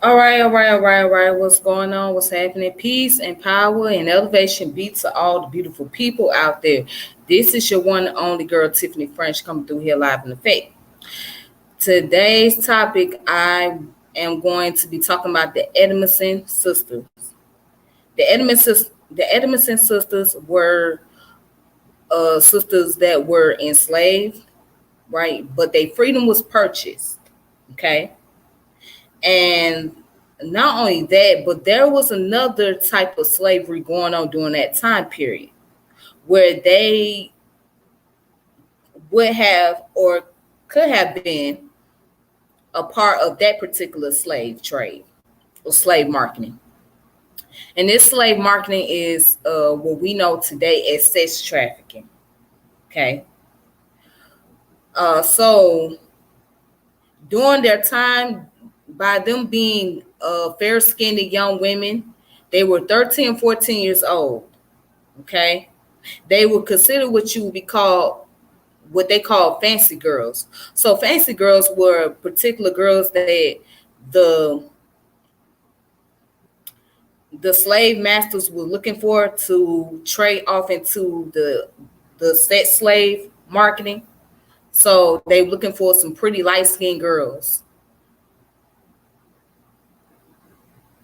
All right. What's going on? What's happening? Peace and power and elevation be to all the beautiful people out there. This is your one and only girl, Tiffany French, coming through here live in effect. Today's topic, I am going to be talking about the Edmondson sisters. The Edmondson sisters were sisters that were enslaved, right? But their freedom was purchased, okay? And not only that, but there was another type of slavery going on during that time period where they would have or could have been a part of that particular slave trade or slave marketing. And this slave marketing is what we know today as sex trafficking. Okay. So during their time, by them being fair skinned young women, they were 13, 14 years old. Okay. They were considered what they call fancy girls. So fancy girls were particular girls that the the slave masters were looking for to trade off into the sex slave marketing. So they were looking for some pretty light skinned girls.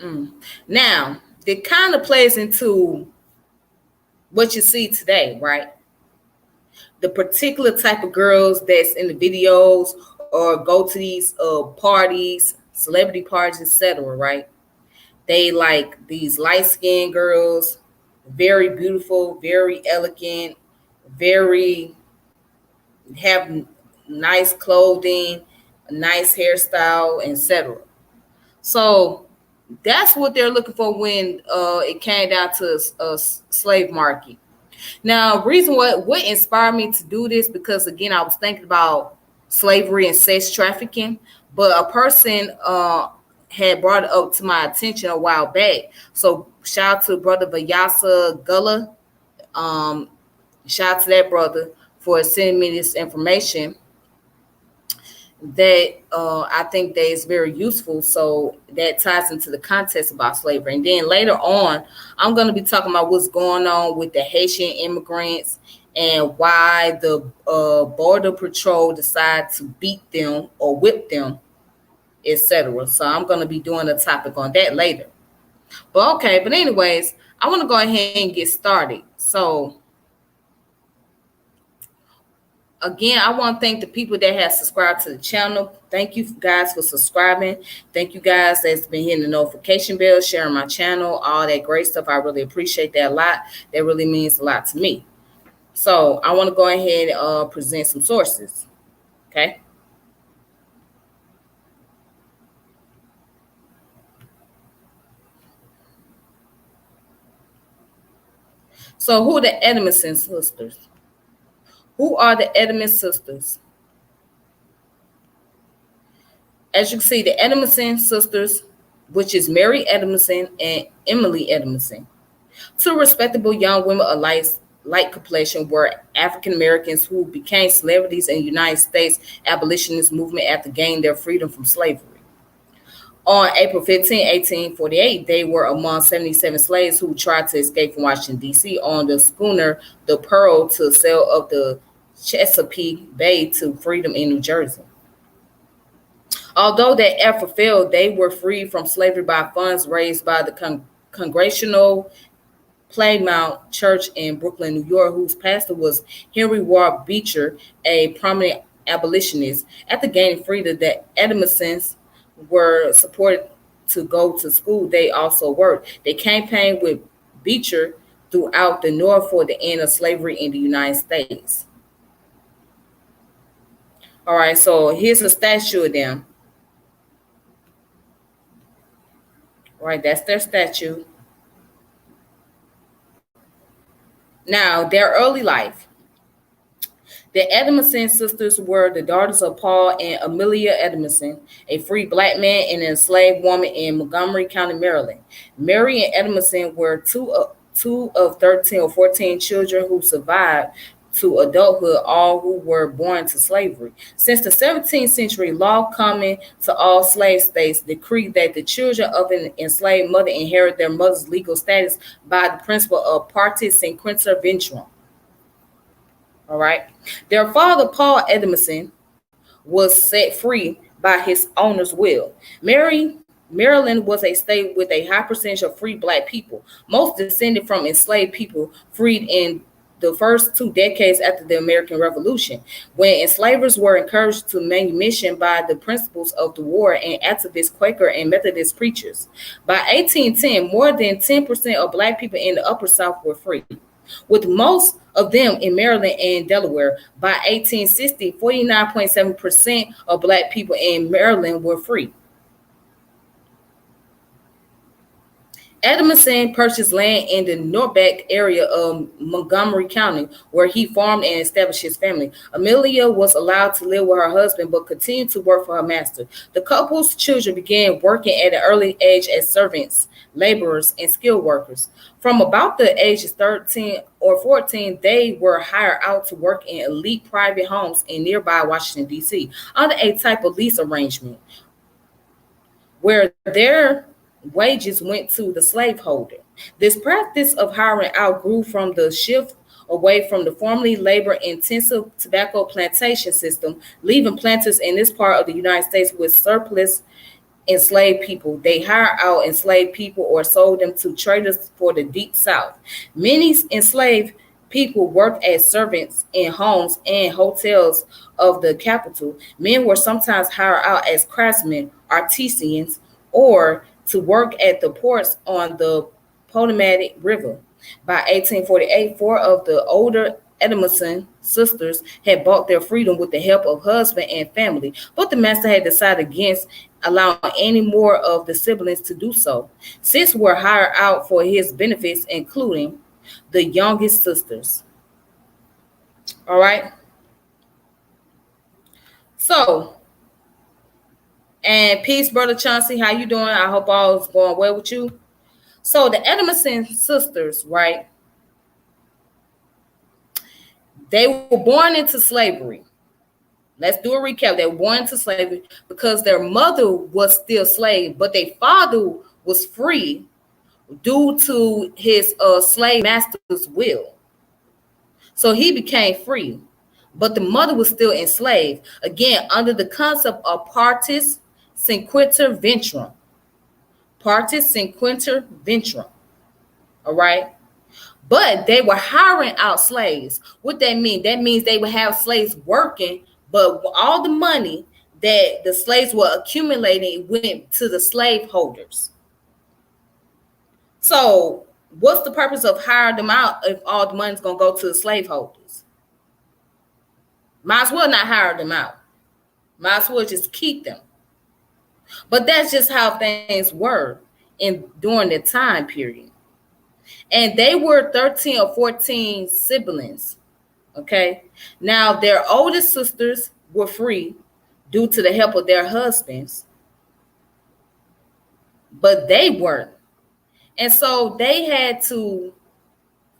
Mm. Now, it kind of plays into what you see today, right? The particular type of girls that's in the videos or go to these parties, celebrity parties, etc., right? They like these light skinned girls, very beautiful, very elegant, very have nice clothing, nice hairstyle, etc. So that's what they're looking for when it came down to a slave market. Now, reason what inspired me to do this because again, I was thinking about slavery and sex trafficking, but a person had brought it up to my attention a while back. So shout out to brother Vayasa Gullah. Um, Shout out to that brother for sending me this information that I think that is very useful. So that ties into the context about slavery. And then later on, I'm going to be talking about what's going on with the Haitian immigrants and why the border patrol decided to beat them or whip them, etc. So I'm going to be doing a topic on that later. But anyways, I want to go ahead and get started. So again, I want to thank the people that have subscribed to the channel. Thank you guys for subscribing. Thank you guys that's been hitting the notification bell, sharing my channel, all that great stuff. I really appreciate that a lot. That really means a lot to me. So I want to go ahead and present some sources. Okay. So who are the Edmondson sisters? Who are the Edmondson sisters? As you can see, the Edmondson sisters, which is Mary Edmondson and Emily Edmondson, two respectable young women of light complexion, were African Americans who became celebrities in the United States abolitionist movement after gaining their freedom from slavery. On April 15, 1848, they were among 77 slaves who tried to escape from Washington, D.C. on the schooner the Pearl to sail up the Chesapeake Bay to freedom in New Jersey. Although that effort failed, they were freed from slavery by funds raised by the Congregational Plymouth Church in Brooklyn, New York, whose pastor was Henry Ward Beecher, a prominent abolitionist. After gaining freedom, the Edmondsons were supported to go to school. They also worked. They campaigned with Beecher throughout the North for the end of slavery in the United States. All right, so here's a statue of them. All right, that's their statue. Now, their early life. The Edmondson sisters were the daughters of Paul and Amelia Edmondson, a free black man and an enslaved woman in Montgomery County, Maryland. Mary and Edmondson were two of 13 or 14 children who survived to adulthood all who were born to slavery. Since the 17th century, law common to all slave states decreed that the children of an enslaved mother inherit their mother's legal status by the principle of partis sequentia ventrum. All right. Their father, Paul Edmonson, was set free by his owner's will. Maryland was a state with a high percentage of free black people, most descended from enslaved people freed in the first 2 decades after the American Revolution, when enslavers were encouraged to manumission by the principles of the war and activist Quaker and Methodist preachers. By 1810, more than 10% of black people in the Upper South were free, with most of them in Maryland and Delaware. By 1860, 49.7% of black people in Maryland were free. Edmonson purchased land in the Norbeck area of Montgomery County, where he farmed and established his family. Amelia was allowed to live with her husband, but continued to work for her master. The couple's children began working at an early age as servants, laborers, and skilled workers. From about the ages 13 or 14, they were hired out to work in elite private homes in nearby Washington, D.C., under a type of lease arrangement, where their wages went to the slaveholder. This practice of hiring out grew from the shift away from the formerly labor-intensive tobacco plantation system, leaving planters in this part of the United States with surplus enslaved people. They hired out enslaved people or sold them to traders for the Deep South. Many enslaved people worked as servants in homes and hotels of the capital. Men were sometimes hired out as craftsmen, artisans, or to work at the ports on the Potomac River. By 1848, 4 of the older Edmonson sisters had bought their freedom with the help of husband and family, but the master had decided against allowing any more of the siblings to do so. 6 were hired out for his benefits, including the youngest sisters. All right. So, and peace, Brother Chauncey. How you doing? I hope all is going well with you. So the Edmonson sisters, right? They were born into slavery. Let's do a recap. They were born into slavery because their mother was still slave, but their father was free due to his slave master's will. So he became free, but the mother was still enslaved, again, under the concept of partis sequentia ventrum. Partis sequentia ventrum. All right. But they were hiring out slaves. What that mean? That means they would have slaves working, but all the money that the slaves were accumulating went to the slave holders. So what's the purpose of hiring them out if all the money's going to go to the slave holders? Might as well not hire them out. Might as well just keep them. But that's just how things were during the time period. And they were 13 or 14 siblings. Okay. Now their oldest sisters were free due to the help of their husbands, but they weren't. And so they had to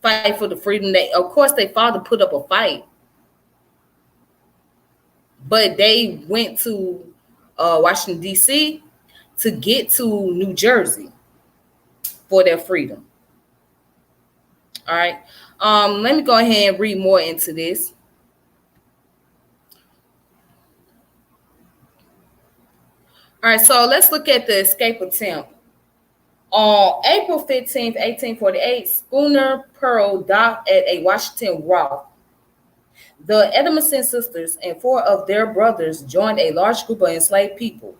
fight for the freedom. Of course, their father put up a fight, but they went to Washington, D.C. to get to New Jersey for their freedom. All right. Let me go ahead and read more into this. All right, so let's look at the escape attempt. On April 15th, 1848, schooner Pearl docked at a Washington wharf. The Edmonson sisters and 4 of their brothers joined a large group of enslaved people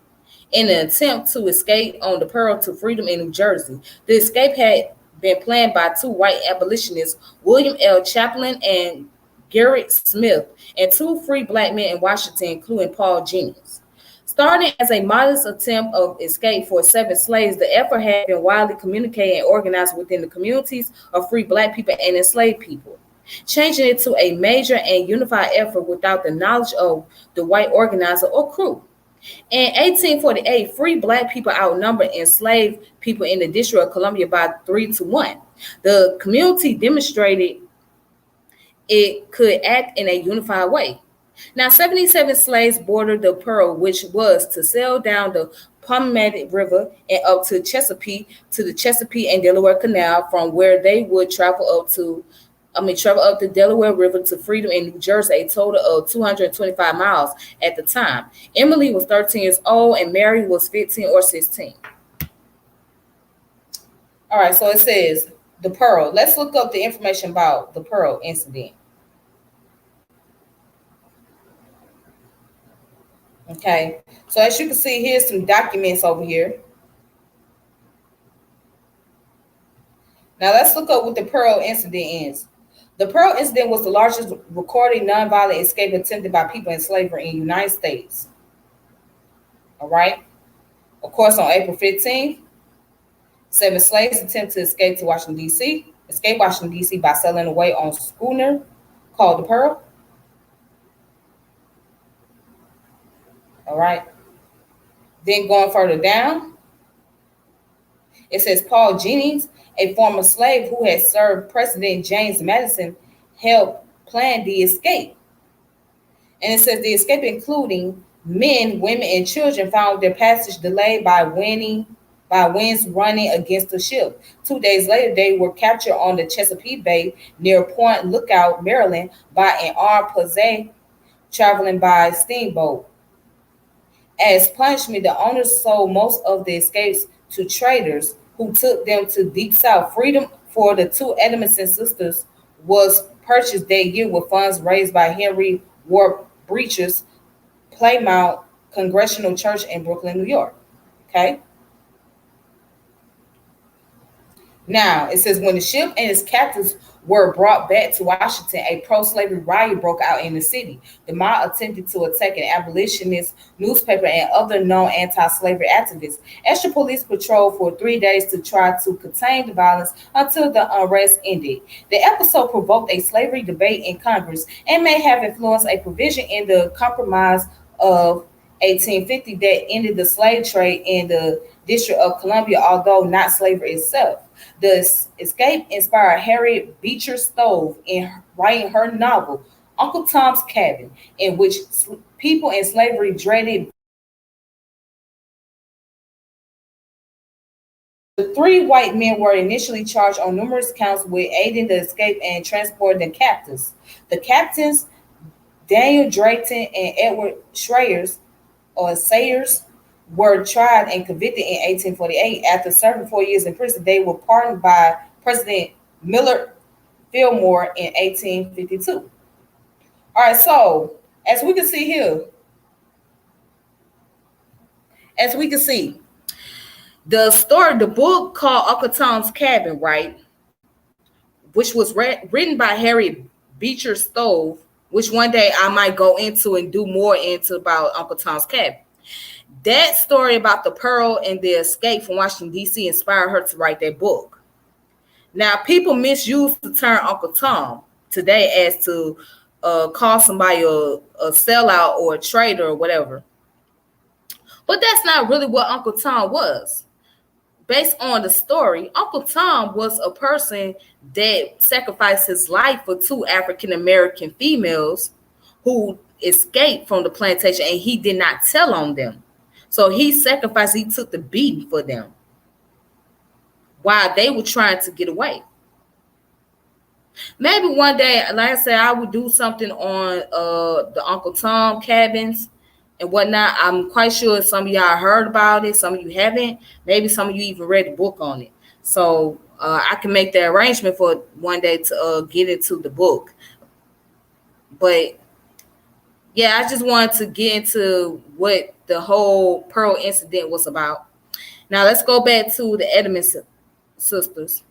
in an attempt to escape on the Pearl to freedom in New Jersey. The escape had been planned by 2 white abolitionists, William L. Chaplin and Garrett Smith, and 2 free black men in Washington, including Paul Jennings. Starting as a modest attempt of escape for 7 slaves, the effort had been widely communicated and organized within the communities of free black people and enslaved people, changing it to a major and unified effort without the knowledge of the white organizer or crew. In 1848, free black people outnumbered enslaved people in the District of Columbia by 3-1. The community demonstrated it could act in a unified way. Now, 77 slaves boarded the Pearl, which was to sail down the Potomac River and up to the Chesapeake and Delaware Canal, from where they would travel up the Delaware River to Freedom in New Jersey, a total of 225 miles at the time. Emily was 13 years old and Mary was 15 or 16. All right, so it says the Pearl. Let's look up the information about the Pearl incident. Okay, so as you can see, here's some documents over here. Now let's look up what the Pearl incident is. The Pearl incident was the largest recorded nonviolent escape attempted by people in slavery in the United States. All right. Of course, on April 15th, 7 slaves attempted to escape to Washington, D.C., escape Washington, D.C. by sailing away on a schooner called the Pearl. All right. Then going further down, it says Paul Jennings, a former slave who had served President James Madison, helped plan the escape. And it says the escape, including men, women, and children, found their passage delayed by winds running against the ship. 2 days later, they were captured on the Chesapeake Bay near Point Lookout, Maryland, by an armed posse traveling by steamboat. As punishment, the owners sold most of the escapes to traders who took them to Deep South. Freedom for the 2 Edmonson sisters was purchased that year with funds raised by Henry Ward Beecher's Plymouth Congregational Church in Brooklyn, New York. Okay. Now, it says when the ship and its captains were brought back to Washington, a pro-slavery riot broke out in the city. The mob attempted to attack an abolitionist newspaper and other known anti-slavery activists. Extra police patrolled for 3 days to try to contain the violence until the unrest ended. The episode provoked a slavery debate in Congress and may have influenced a provision in the Compromise of 1850 that ended the slave trade in the District of Columbia, although not slavery itself. The escape inspired Harriet Beecher Stowe in writing her novel, Uncle Tom's Cabin, in which people in slavery dreaded. The 3 white men were initially charged on numerous counts with aiding the escape and transporting the captives. The captains, Daniel Drayton and Edward Sayers, were tried and convicted in 1848. After serving 4 years in prison, they were pardoned by President Millard Fillmore in 1852. All right, so as we can see here, the book called Uncle Tom's Cabin, right, which was written by Harriet Beecher Stowe, which one day I might go into and do more into about Uncle Tom's Cabin. That story about the Pearl and the escape from Washington, D.C. inspired her to write that book. Now, people misuse the term Uncle Tom today as to call somebody a sellout or a traitor or whatever. But that's not really what Uncle Tom was. Based on the story, Uncle Tom was a person that sacrificed his life for 2 African-American females who escaped from the plantation, and he did not tell on them. So he sacrificed, he took the beating for them while they were trying to get away. Maybe one day, like I said, I would do something on the Uncle Tom cabins and whatnot. I'm quite sure some of y'all heard about it. Some of you haven't. Maybe some of you even read the book on it. So I can make the arrangement for one day to get into the book. But yeah, I just wanted to get into what the whole Pearl incident was about. Now let's go back to the Edmonson sisters.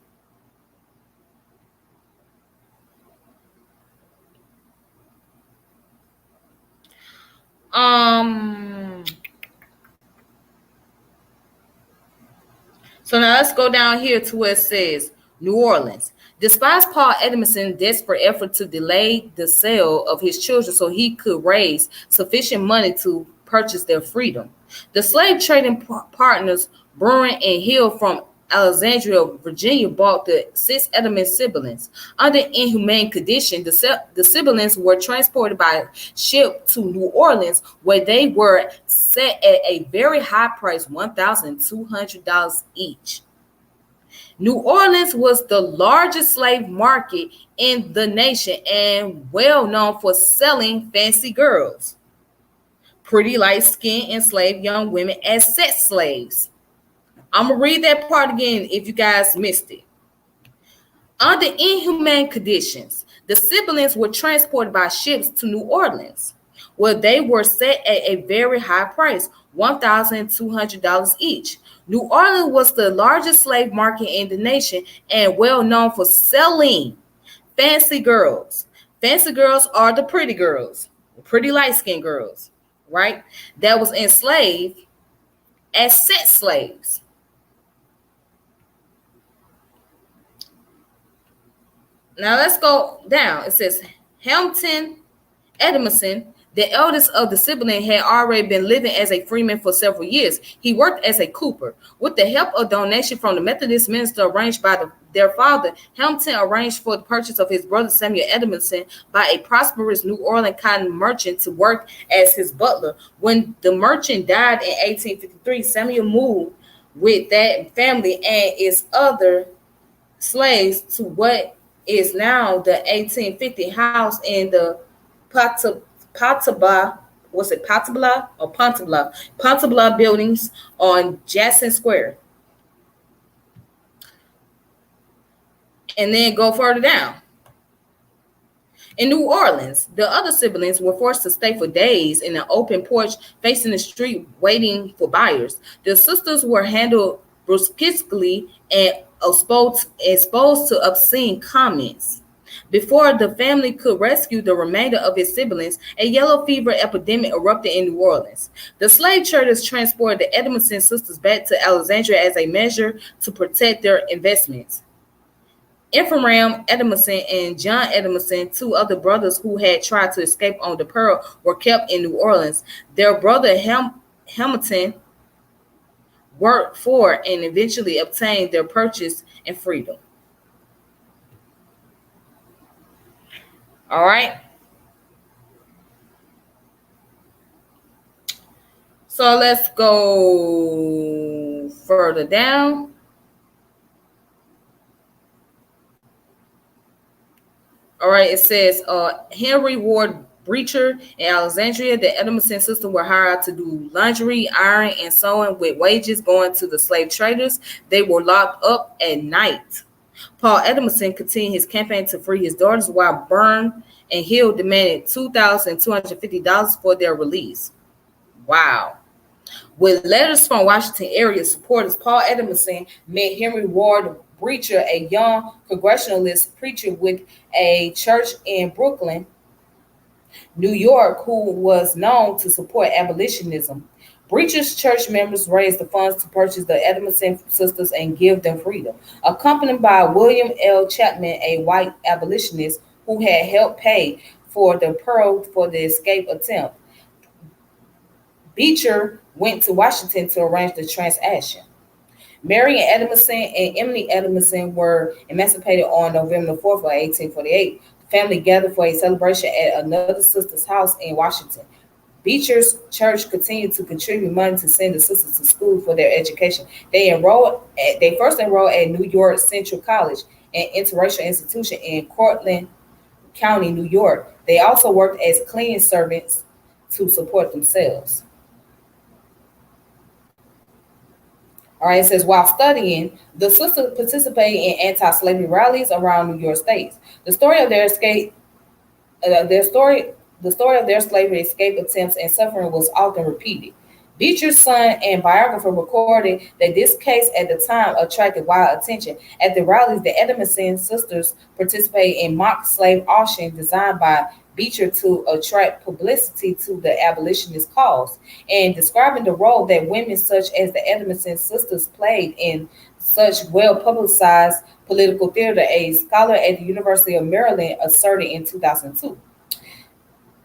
So now let's go down here to where it says New Orleans. Despite Paul Edmonson's desperate effort to delay the sale of his children so he could raise sufficient money to purchase their freedom, the slave trading partners Bruin and Hill from Alexandria, Virginia, bought the six Edmonton siblings. Under inhumane conditions, the siblings were transported by ship to New Orleans, where they were set at a very high price, $1,200 each. New Orleans was the largest slave market in the nation and well known for selling fancy girls, pretty light-skinned enslaved young women as sex slaves. I'm going to read that part again if you guys missed it. Under inhumane conditions, the siblings were transported by ships to New Orleans, where they were set at a very high price, $1,200 each. New Orleans was the largest slave market in the nation and well known for selling fancy girls. Fancy girls are the pretty girls, the pretty light-skinned girls, right? That was enslaved as sex slaves. Now let's go down. It says Hamilton Edmonson, the eldest of the siblings, had already been living as a freeman for several years. He worked as a cooper. With the help of donation from the Methodist minister arranged by their father, Hamilton arranged for the purchase of his brother Samuel Edmonson by a prosperous New Orleans cotton merchant to work as his butler. When the merchant died in 1853, Samuel moved with that family and its other slaves to what is now the 1850 house in the Pontabla, was it Pontabla or Pontabla? Pontabla buildings on Jackson Square. And then go further down. In New Orleans, the other siblings were forced to stay for days in an open porch facing the street waiting for buyers. The sisters were handled brusquely and exposed to obscene comments. Before the family could rescue the remainder of its siblings, a yellow fever epidemic erupted in New Orleans. The slave traders transported the Edmonson sisters back to Alexandria as a measure to protect their investments. Ephraim Edmonson and John Edmonson, two other brothers who had tried to escape on the Pearl, were kept in New Orleans. Their brother Hamilton worked for and eventually obtained their purchase and freedom. All right. So let's go further down. All right. It says Henry Ward Breacher in Alexandria, the Edmonson sisters were hired to do laundry, iron, and sewing with wages going to the slave traders. They were locked up at night. Paul Edmonson continued his campaign to free his daughters while Byrne and Hill demanded $2,250 for their release. Wow. With letters from Washington area supporters, Paul Edmonson met Henry Ward Breacher, a young Congregationalist preacher with a church in Brooklyn, New York, who was known to support abolitionism. Breacher's church members raised the funds to purchase the Edmonson sisters and give them freedom. Accompanied by William L. Chapman, a white abolitionist who had helped pay for the Pearl for the escape attempt, Beecher went to Washington to arrange the transaction. Marion Edmonson and Emily Edmonson were emancipated on November 4th of 1848. The family gathered for a celebration at another sister's house in Washington. Beecher's church continued to contribute money to send the sisters to school for their education. They first enrolled at New York Central College, an interracial institution in Cortland County, New York. They also worked as cleaning servants to support themselves. All right, it says, while studying, the sisters participated in anti-slavery rallies around New York State. The story of their escape, the story of their slavery escape attempts and suffering was often repeated. Beecher's son and biographer recorded that this case at the time attracted wide attention. At the rallies, the Edmonson sisters participated in mock slave auction designed by Beecher to attract publicity to the abolitionist cause, and describing the role that women such as the Edmonson sisters played in such well-publicized political theater, a scholar at the University of Maryland asserted in 2002.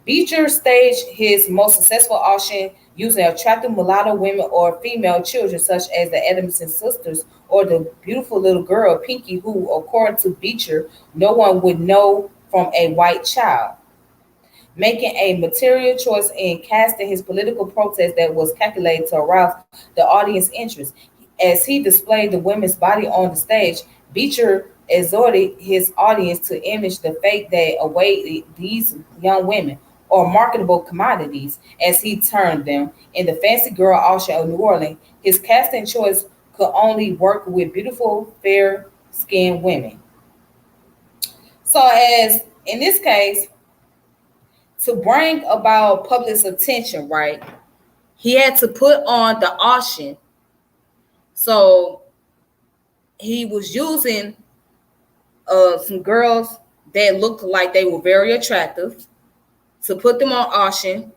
Beecher staged his most successful auction using attractive mulatto women or female children such as the Edmonson sisters, or the beautiful little girl, Pinky, who, according to Beecher, no one would know from a white child, making a material choice in casting his political protest that was calculated to arouse the audience interest. As he displayed the women's body on the stage, Beecher exhorted his audience to image the fate that awaited these young women, or marketable commodities, as he termed them, in the fancy girl auction of New Orleans. His casting choice could only work with beautiful, fair skinned women. So, as in this case, to bring about public's attention, right, he had to put on the auction. So he was using some girls that looked like they were very attractive to put them on auction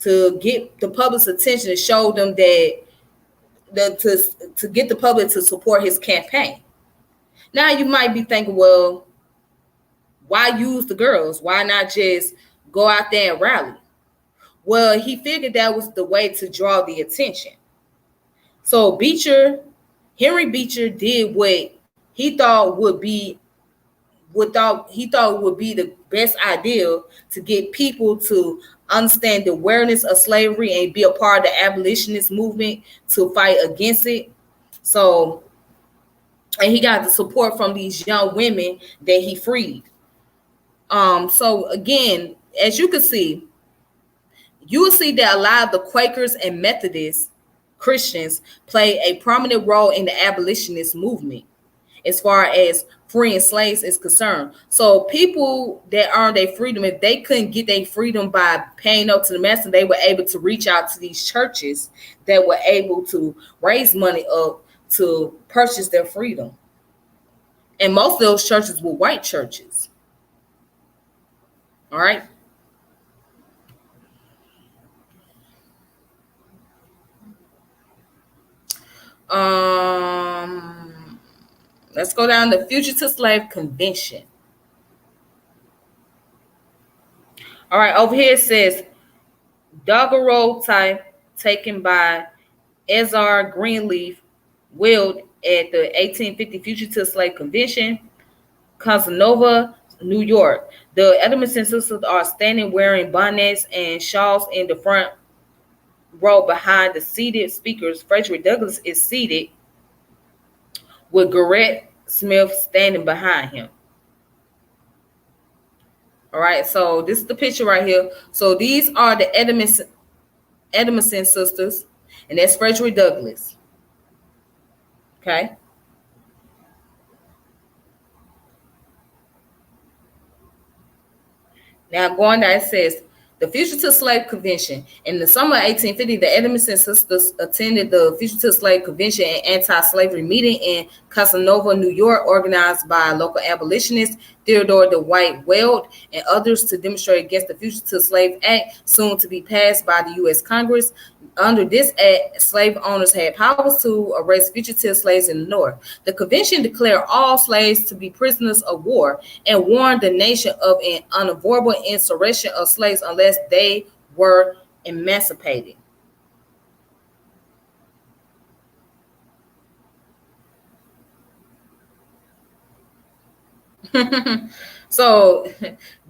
to get the public's attention, to show them that to get the public to support his campaign. Now you might be thinking, well, why use the girls? Why not just go out there and rally? Well, he figured that was the way to draw the attention. So Henry Beecher did what he thought would be the best idea to get people to understand the awareness of slavery and be a part of the abolitionist movement to fight against it. So, and he got the support from these young women that he freed. So again, as you can see, you will see that a lot of the Quakers and Methodist Christians play a prominent role in the abolitionist movement as far as freeing slaves is concerned. So people that earned their freedom, if they couldn't get their freedom by paying up to the master, they were able to reach out to these churches that were able to raise money up to purchase their freedom. And most of those churches were white churches. All right. Let's go down to Fugitive Slave Convention. All right, over here it says daguerreotype taken by Ezra Greenleaf Wild at the 1850 Fugitive Slave Convention, Casanova, New York. The Edmonson sisters are standing wearing bonnets and shawls in the front row behind the seated speakers. Frederick Douglass is seated with Garrett Smith standing behind him. All right, so this is the picture right here. So these are the Edmonson sisters, and that's Frederick Douglass. Okay. Now going down, it says the Fugitive Slave Convention. In the summer of 1850, the Edmonson sisters attended the Fugitive Slave Convention and anti-slavery meeting in Casanova, New York, organized by local abolitionists Theodore Dwight Weld and others to demonstrate against the Fugitive Slave Act, soon to be passed by the U.S. Congress. Under this act, slave owners had powers to arrest fugitive slaves in the North. The convention declared all slaves to be prisoners of war and warned the nation of an unavoidable insurrection of slaves unless they were emancipated. So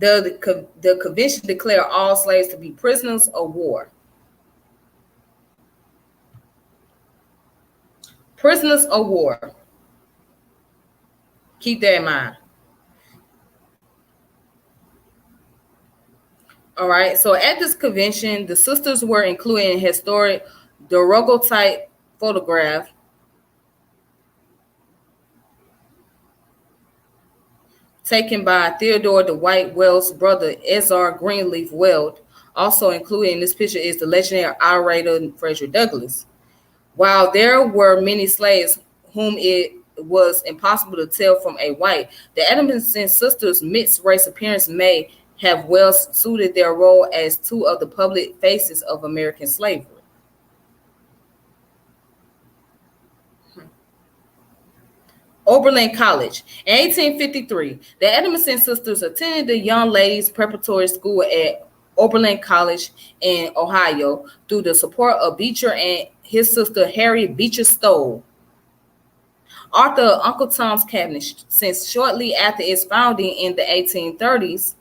the convention declared all slaves to be prisoners of war. Prisoners of war. Keep that in mind. All right. So at this convention, the sisters were included in historic daguerreotype photograph taken by Theodore Dwight Weld's brother, Ezra Greenleaf Weld. Also included in this picture is the legendary orator Frederick Douglass. While there were many slaves whom it was impossible to tell from a white, the Edmonson sisters' mixed race appearance may have well suited their role as two of the public faces of American slavery. Oberlin College. In 1853, the Edmonson sisters attended the Young Ladies Preparatory School at Oberlin College in Ohio through the support of Beecher and his sister Harriet Beecher Stowe. Author of Uncle Tom's Cabin. Since shortly after its founding in the 1830s,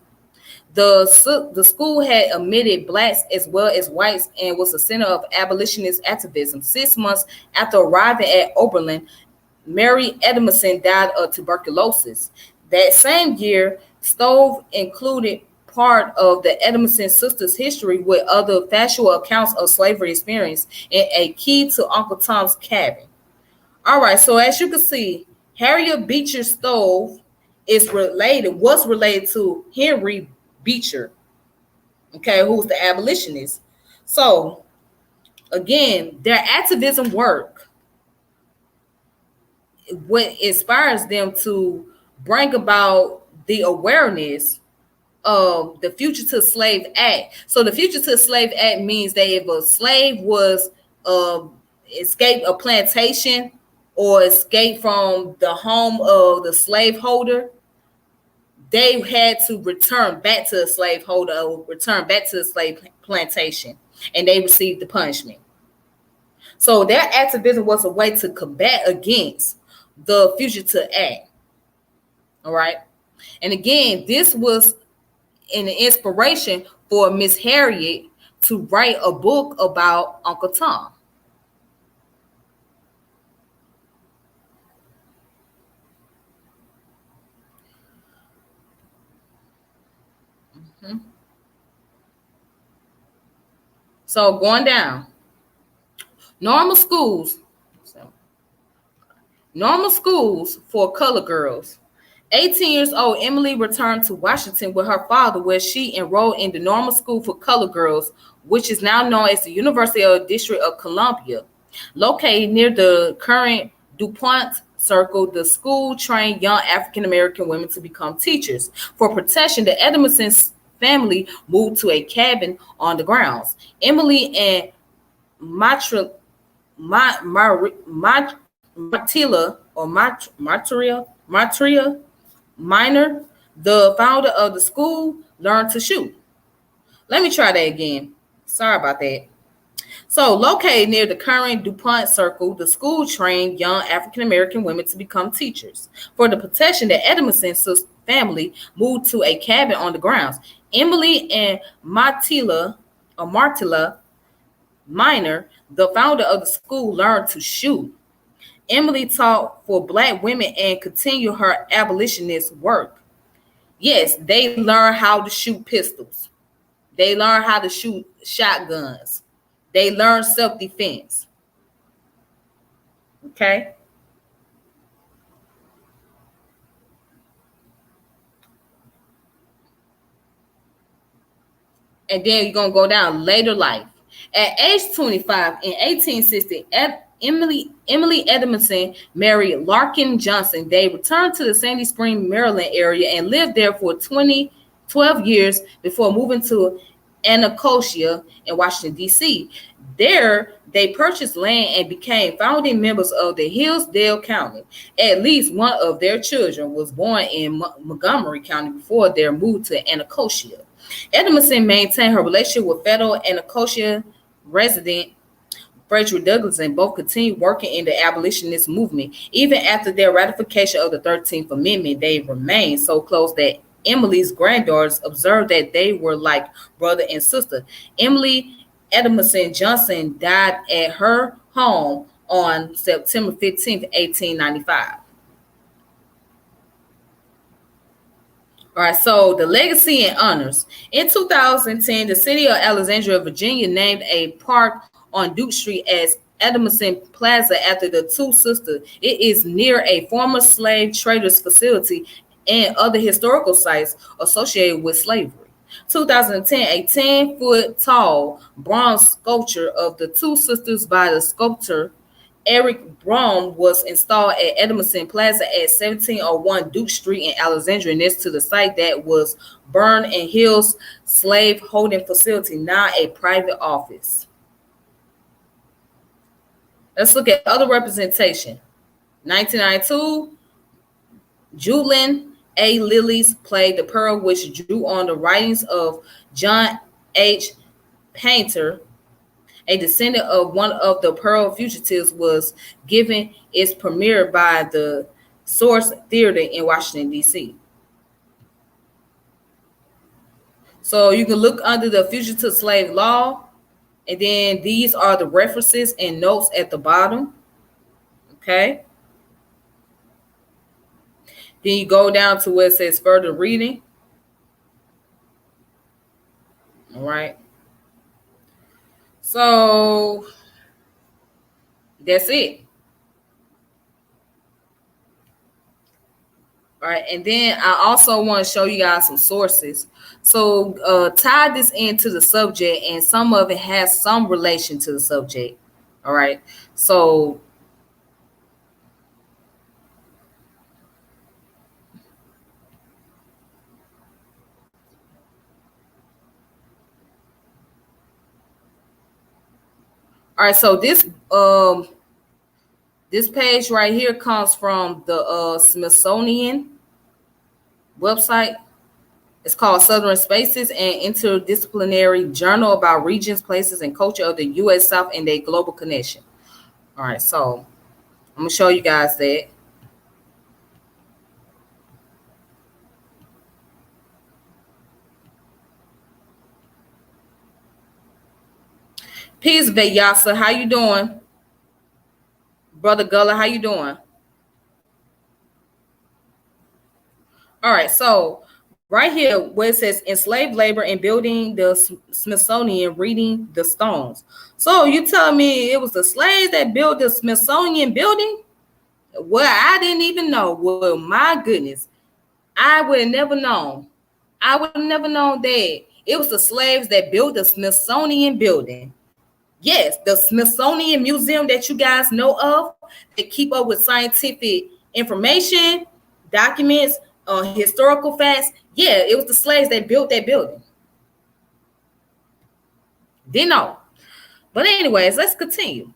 the school had admitted blacks as well as whites and was a center of abolitionist activism. 6 months after arriving at Oberlin, Mary Edmonson died of tuberculosis. That same year, Stove included part of the Edmonson sisters' history with other factual accounts of slavery experience in A Key to Uncle Tom's Cabin. All right, so as you can see, Harriet Beecher Stowe was related to Henry Beecher, okay, who was the abolitionist. So again, their activism work, what inspires them to bring about the awareness of the Fugitive Slave Act. So the Fugitive Slave Act means that if a slave was escaped a plantation or escaped from the home of the slaveholder, they had to return back to the slaveholder or return back to the slave plantation, and they received the punishment. So their activism was a way to combat against the Fugitive Act. All right. And again, this was an inspiration for Miss Harriet to write a book about Uncle Tom. So going down, normal schools, normal schools for colored girls. 18 years old, Emily returned to Washington with her father, where she enrolled in the normal school for colored girls, which is now known as the University of the District of Columbia. Located near the current DuPont Circle, the school trained young African American women to become teachers. For protection, the Edmonson family moved to a cabin on the grounds. Emily and Martilla Minor, the founder of the school, learned to shoot. Let me try that again. Sorry about that. So, located near the current DuPont Circle, the school trained young African American women to become teachers. For the protection, the Edmonson family moved to a cabin on the grounds. Emily and Martilla Minor, the founder of the school, learned to shoot. Emily taught for Black women and continued her abolitionist work. Yes, they learned how to shoot pistols. They learned how to shoot shotguns. They learned self-defense. Okay? And then you're going to go down later life. At age 25 in 1860, Emily Edmonson married Larkin Johnson. They returned to the Sandy Spring, Maryland area and lived there for 12 years before moving to Anacostia in Washington, D.C. There, they purchased land and became founding members of the Hillsdale County. At least one of their children was born in Montgomery County before their move to Anacostia. Edmonson maintained her relationship with federal Anacostia resident Frederick Douglass, and both continued working in the abolitionist movement. Even after their ratification of the 13th Amendment, they remained so close that Emily's granddaughters observed that they were like brother and sister. Emily Edmonson Johnson died at her home on September 15th, 1895. All right, so the legacy and honors. In 2010, the city of Alexandria, Virginia named a park on Duke Street as Edmonson Plaza after the two sisters. It is near a former slave traders facility and other historical sites associated with slavery. 2010, a 10-foot tall bronze sculpture of the two sisters by the sculptor Eric Brom was installed at Edmonson Plaza at 1701 Duke Street in Alexandria, next to the site that was burned in Hill's slave holding facility, now a private office. Let's look at other representation. 1992, Julian A. Lillis played the Pearl, which drew on the writings of John H. Painter. A descendant of one of the Pearl fugitives, was given its premiere by the Source Theater in Washington, D.C. So you can look under the fugitive slave law, and then these are the references and notes at the bottom. Okay. Then you go down to where it says further reading. All right. So that's it. All right. And then I also want to show you guys some sources. So tie this into the subject, and some of it has some relation to the subject. All right. So all right, so this page right here comes from the Smithsonian website. It's called Southern Spaces, an interdisciplinary journal about regions, places, and culture of the U.S. South and their global connection. All right, so I'm gonna show you guys that. Peace, Vayasa. How you doing? Brother Gullah, how you doing? All right, so right here where it says enslaved labor in building the Smithsonian, reading the stones. So you telling me it was the slaves that built the Smithsonian building? Well, I didn't even know. Well, my goodness, I would have never known. I would have never known that it was the slaves that built the Smithsonian building. Yes, the Smithsonian Museum that you guys know of, that keep up with scientific information, documents, historical facts. Yeah, it was the slaves that built that building. Didn't know. But anyways, let's continue.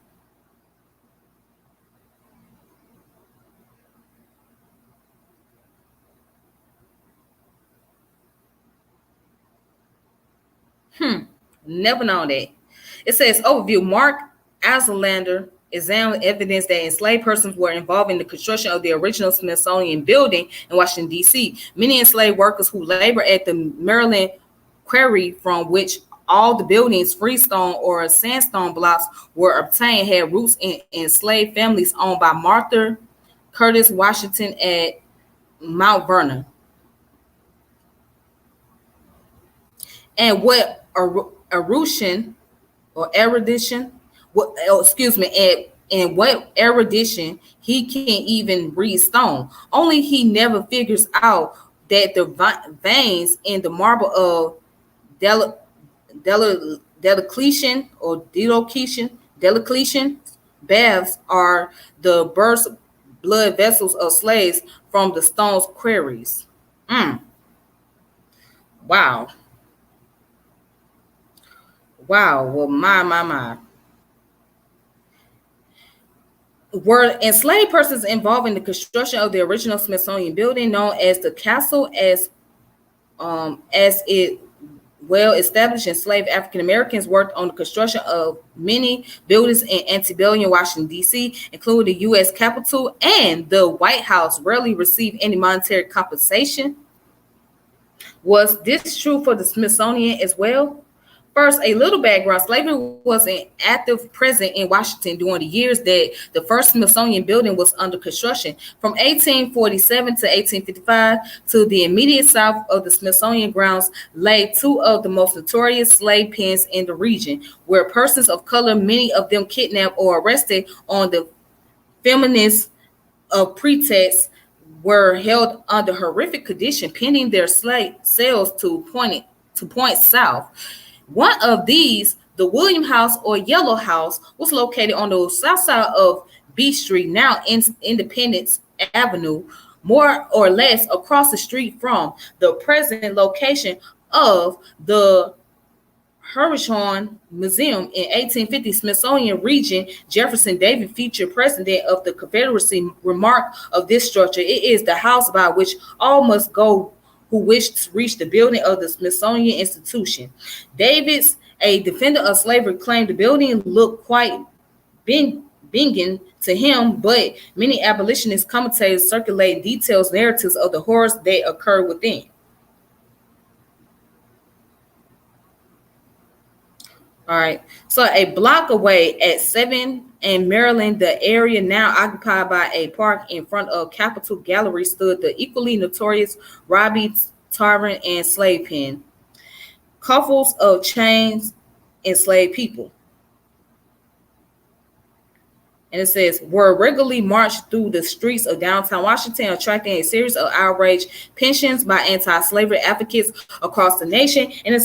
Never known that. It says overview. Mark Azelander examined evidence that enslaved persons were involved in the construction of the original Smithsonian building in Washington, D.C. Many enslaved workers who labor at the Maryland quarry from which all the buildings, freestone or sandstone blocks, were obtained had roots in enslaved families owned by Martha Curtis Washington at Mount Vernon. And what erudition or erudition, and what erudition he can't even read stone. Only he never figures out that the veins in the marble of Diocletian or Diocletian baths are the burst blood vessels of slaves from the stone's quarries. Wow. Wow. Well, my. Were enslaved persons involved in the construction of the original Smithsonian building, known as the castle, as it well-established enslaved African Americans worked on the construction of many buildings in antebellum Washington, D.C., including the U.S. Capitol and the White House, rarely received any monetary compensation. Was this true for the Smithsonian as well? First, a little background. Slavery was an active presence in Washington during the years that the first Smithsonian building was under construction. From 1847 to 1855, to the immediate south of the Smithsonian grounds lay two of the most notorious slave pens in the region, where persons of color, many of them kidnapped or arrested on the feminist pretext, were held under horrific condition, pending their slave sales to point south. One of these, the William House or Yellow House, was located on the south side of B Street, now in Independence Avenue, more or less across the street from the present location of the Hartshorn Museum. In 1850, Smithsonian Regent Jefferson Davis, future president of the Confederacy, remarked of this structure, "It is the house by which all must go who wish to reach the building of the Smithsonian institution." Davis A defender of slavery claimed the building looked quite binging to him, but many abolitionist commentators circulate details, narratives of the horrors that occurred within. All right. So a block away at 7 in Maryland, the area now occupied by a park in front of Capitol Gallery stood the equally notorious Robbie Tavern and Slave Pen. Couples of chains enslaved people. And it says, were regularly marched through the streets of downtown Washington, attracting a series of outraged pensions by anti-slavery advocates across the nation and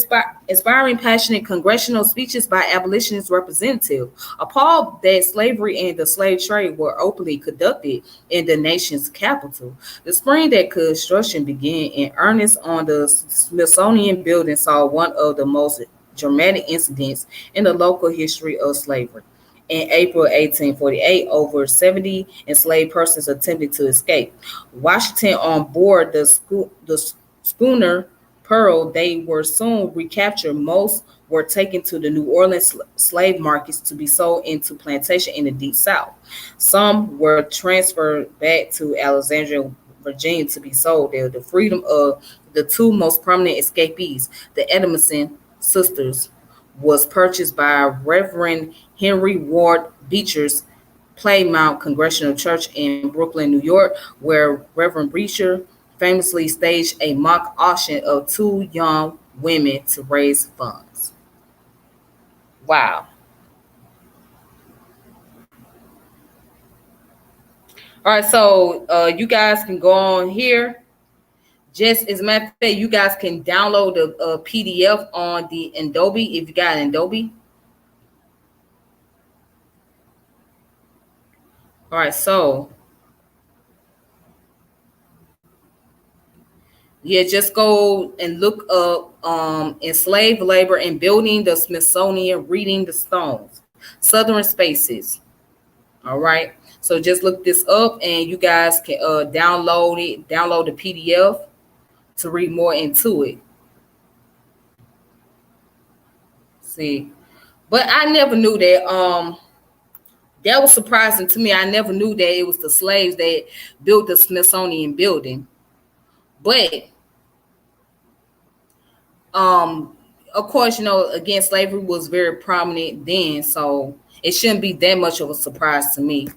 inspiring passionate congressional speeches by abolitionist representatives, appalled that slavery and the slave trade were openly conducted in the nation's capital. The spring that construction began in earnest on the Smithsonian building saw one of the most dramatic incidents in the local history of slavery. In April 1848, over 70 enslaved persons attempted to escape Washington on board the schooner Pearl. They were soon recaptured. Most were taken to the New Orleans slave markets to be sold into plantation in the Deep South. Some were transferred back to Alexandria, Virginia to be sold there. The freedom of the two most prominent escapees, the Edmonson sisters, was purchased by Reverend Henry Ward Beecher's Plymouth Congregational Church in Brooklyn, New York, where Reverend Beecher famously staged a mock auction of two young women to raise funds. Wow. All right, so you guys can go on here. Just as a matter of fact, you guys can download a PDF on the Adobe if you got an Adobe. All right, so yeah, just go and look up enslaved labor and building the Smithsonian, reading the stones, Southern Spaces. All right, so just look this up and you guys can download the PDF to read more into it. See, but I never knew that. That was surprising to me. I never knew that it was the slaves that built the Smithsonian building. But of course, again, slavery was very prominent then, so it shouldn't be that much of a surprise to me.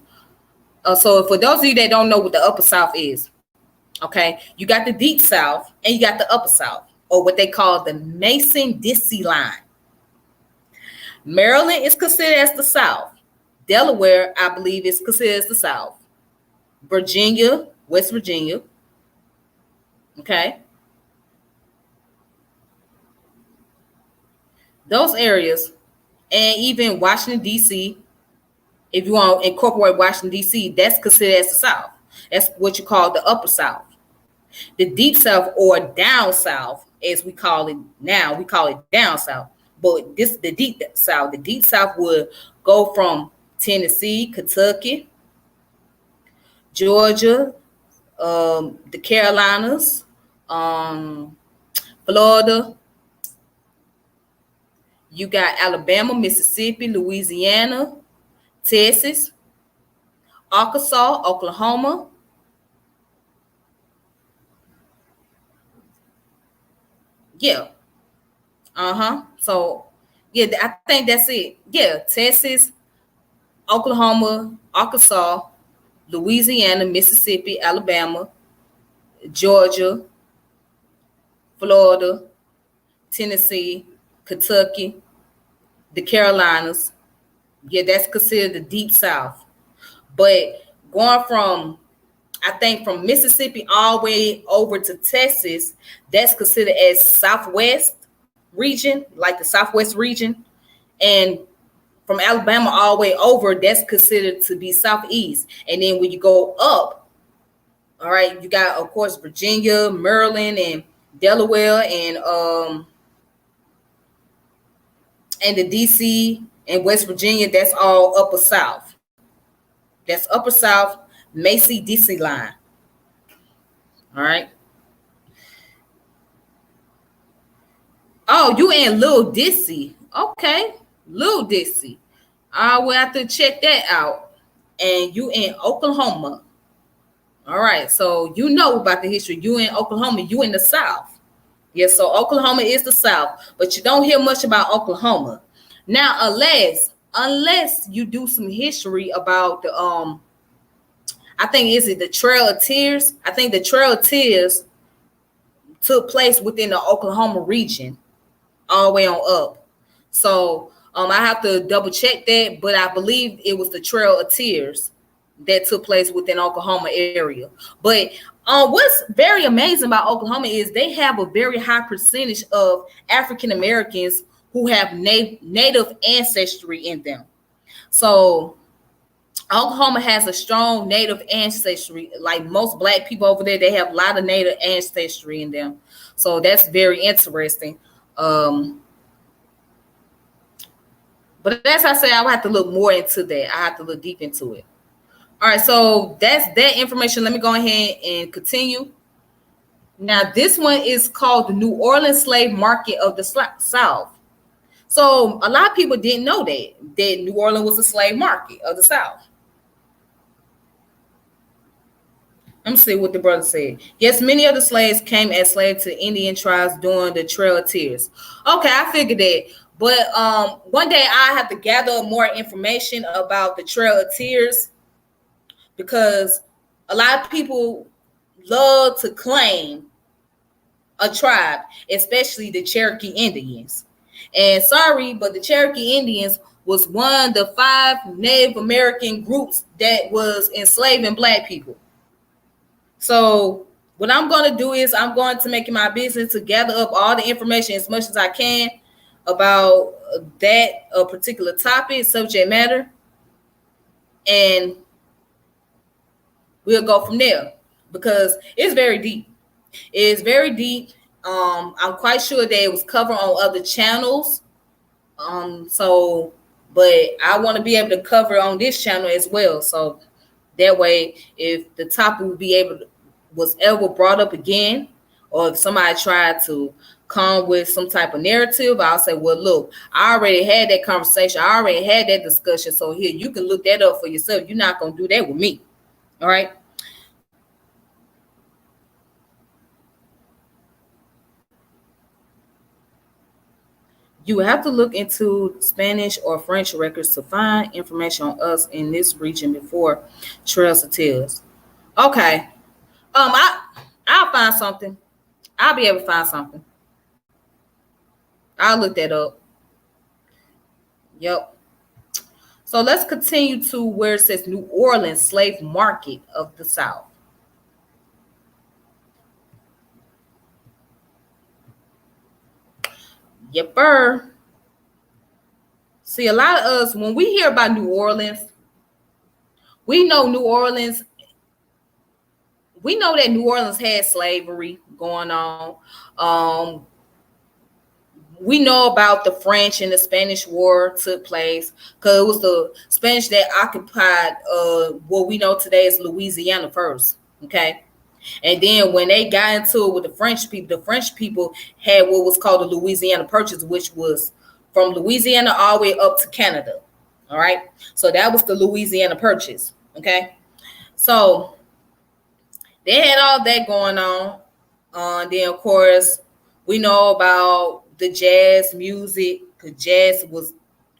So for those of you that don't know what the Upper South is, okay, you got the Deep South and you got the Upper South, or what they call the Mason-Dixie line. Maryland is considered as the South. Delaware, I believe, is considered as the South. Virginia, West Virginia, okay, those areas, and even Washington, D.C., if you want to incorporate Washington, D.C., that's considered as the South. That's what you call the Upper South. The Deep South, or down South, as we call it now, we call it down South. But this the Deep South. The Deep South would go from Tennessee, Kentucky, Georgia, the Carolinas, Florida. You got Alabama, Mississippi, Louisiana, Texas, Arkansas, Oklahoma. Yeah. So, yeah, I think that's it. Yeah, Texas, Oklahoma, Arkansas, Louisiana, Mississippi, Alabama, Georgia, Florida, Tennessee, Kentucky, the Carolinas. Yeah, that's considered the Deep South. But going from, I think, from Mississippi all the way over to Texas, that's considered as Southwest region, like the Southwest region. And from Alabama all the way over, that's considered to be Southeast. And then when you go up, all right, you got, of course, Virginia, Maryland, and Delaware, and the DC and West Virginia. That's all Upper South. That's Upper South, Mason-Dixie line. All right. Oh, you in Little Dixie. Okay, Lil Dixie. I will have to check that out. And you in Oklahoma. All right, so you know about the history. You in Oklahoma, you in the South. Yes, so Oklahoma is the South, but you don't hear much about Oklahoma. Now, unless you do some history about the I think is it the Trail of Tears? I think the Trail of Tears took place within the Oklahoma region, all the way on up. So I have to double check that, but I believe it was the Trail of Tears that took place within Oklahoma area. But what's very amazing about Oklahoma is they have a very high percentage of African Americans who have native ancestry in them. So Oklahoma has a strong native ancestry. Like most black people over there, they have a lot of native ancestry in them. So that's very interesting. But as I say, I will have to look more into that. I have to look deep into it. All right, so that's that information. Let me go ahead and continue. Now, this one is called the New Orleans slave market of the South. So a lot of people didn't know that New Orleans was a slave market of the South. Let me see what the brother said. Yes, many of the slaves came as slaves to Indian tribes during the Trail of Tears. Okay, I figured that. But one day I have to gather more information about the Trail of Tears, because a lot of people love to claim a tribe, especially the Cherokee Indians. And sorry, but the Cherokee Indians was one of the 5 Native American groups that was enslaving black people. So what I'm going to do is I'm going to make it my business to gather up all the information as much as I can about that particular topic, subject matter, and we'll go from there, because it's very deep. It's very deep. I'm quite sure that it was covered on other channels. But I want to be able to cover on this channel as well. So that way, if the topic was ever brought up again, or if somebody tried to come with some type of narrative, I'll say, well, look, I already had that conversation. I already had that discussion. So here, you can look that up for yourself. You're not going to do that with me. All right. You have to look into Spanish or French records to find information on us in this region before Trails of Tears. Okay. I'll find something. I'll be able to find something. I'll look that up. Yep. So let's continue to where it says New Orleans slave market of the South. Yepper. See, a lot of us, when we hear about New Orleans, we know New Orleans. We know that New Orleans had slavery going on. We know about the French and the Spanish War took place, because it was the Spanish that occupied what we know today as Louisiana first. Okay. And then when they got into it with the French people had what was called the Louisiana Purchase, which was from Louisiana all the way up to Canada. All right. So that was the Louisiana Purchase. Okay. So they had all that going on. Then, of course, we know about the jazz music, because jazz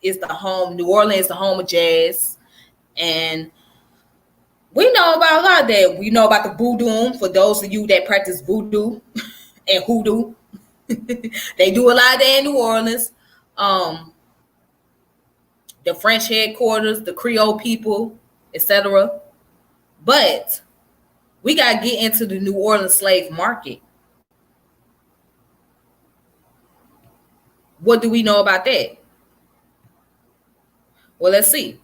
is the home. New Orleans is the home of jazz. And we know about a lot of that. We know about the voodoo, for those of you that practice voodoo and hoodoo. They do a lot of that in New Orleans. The French headquarters, the Creole people, etc. But we got to get into the New Orleans slave market. What do we know about that? Well, let's see.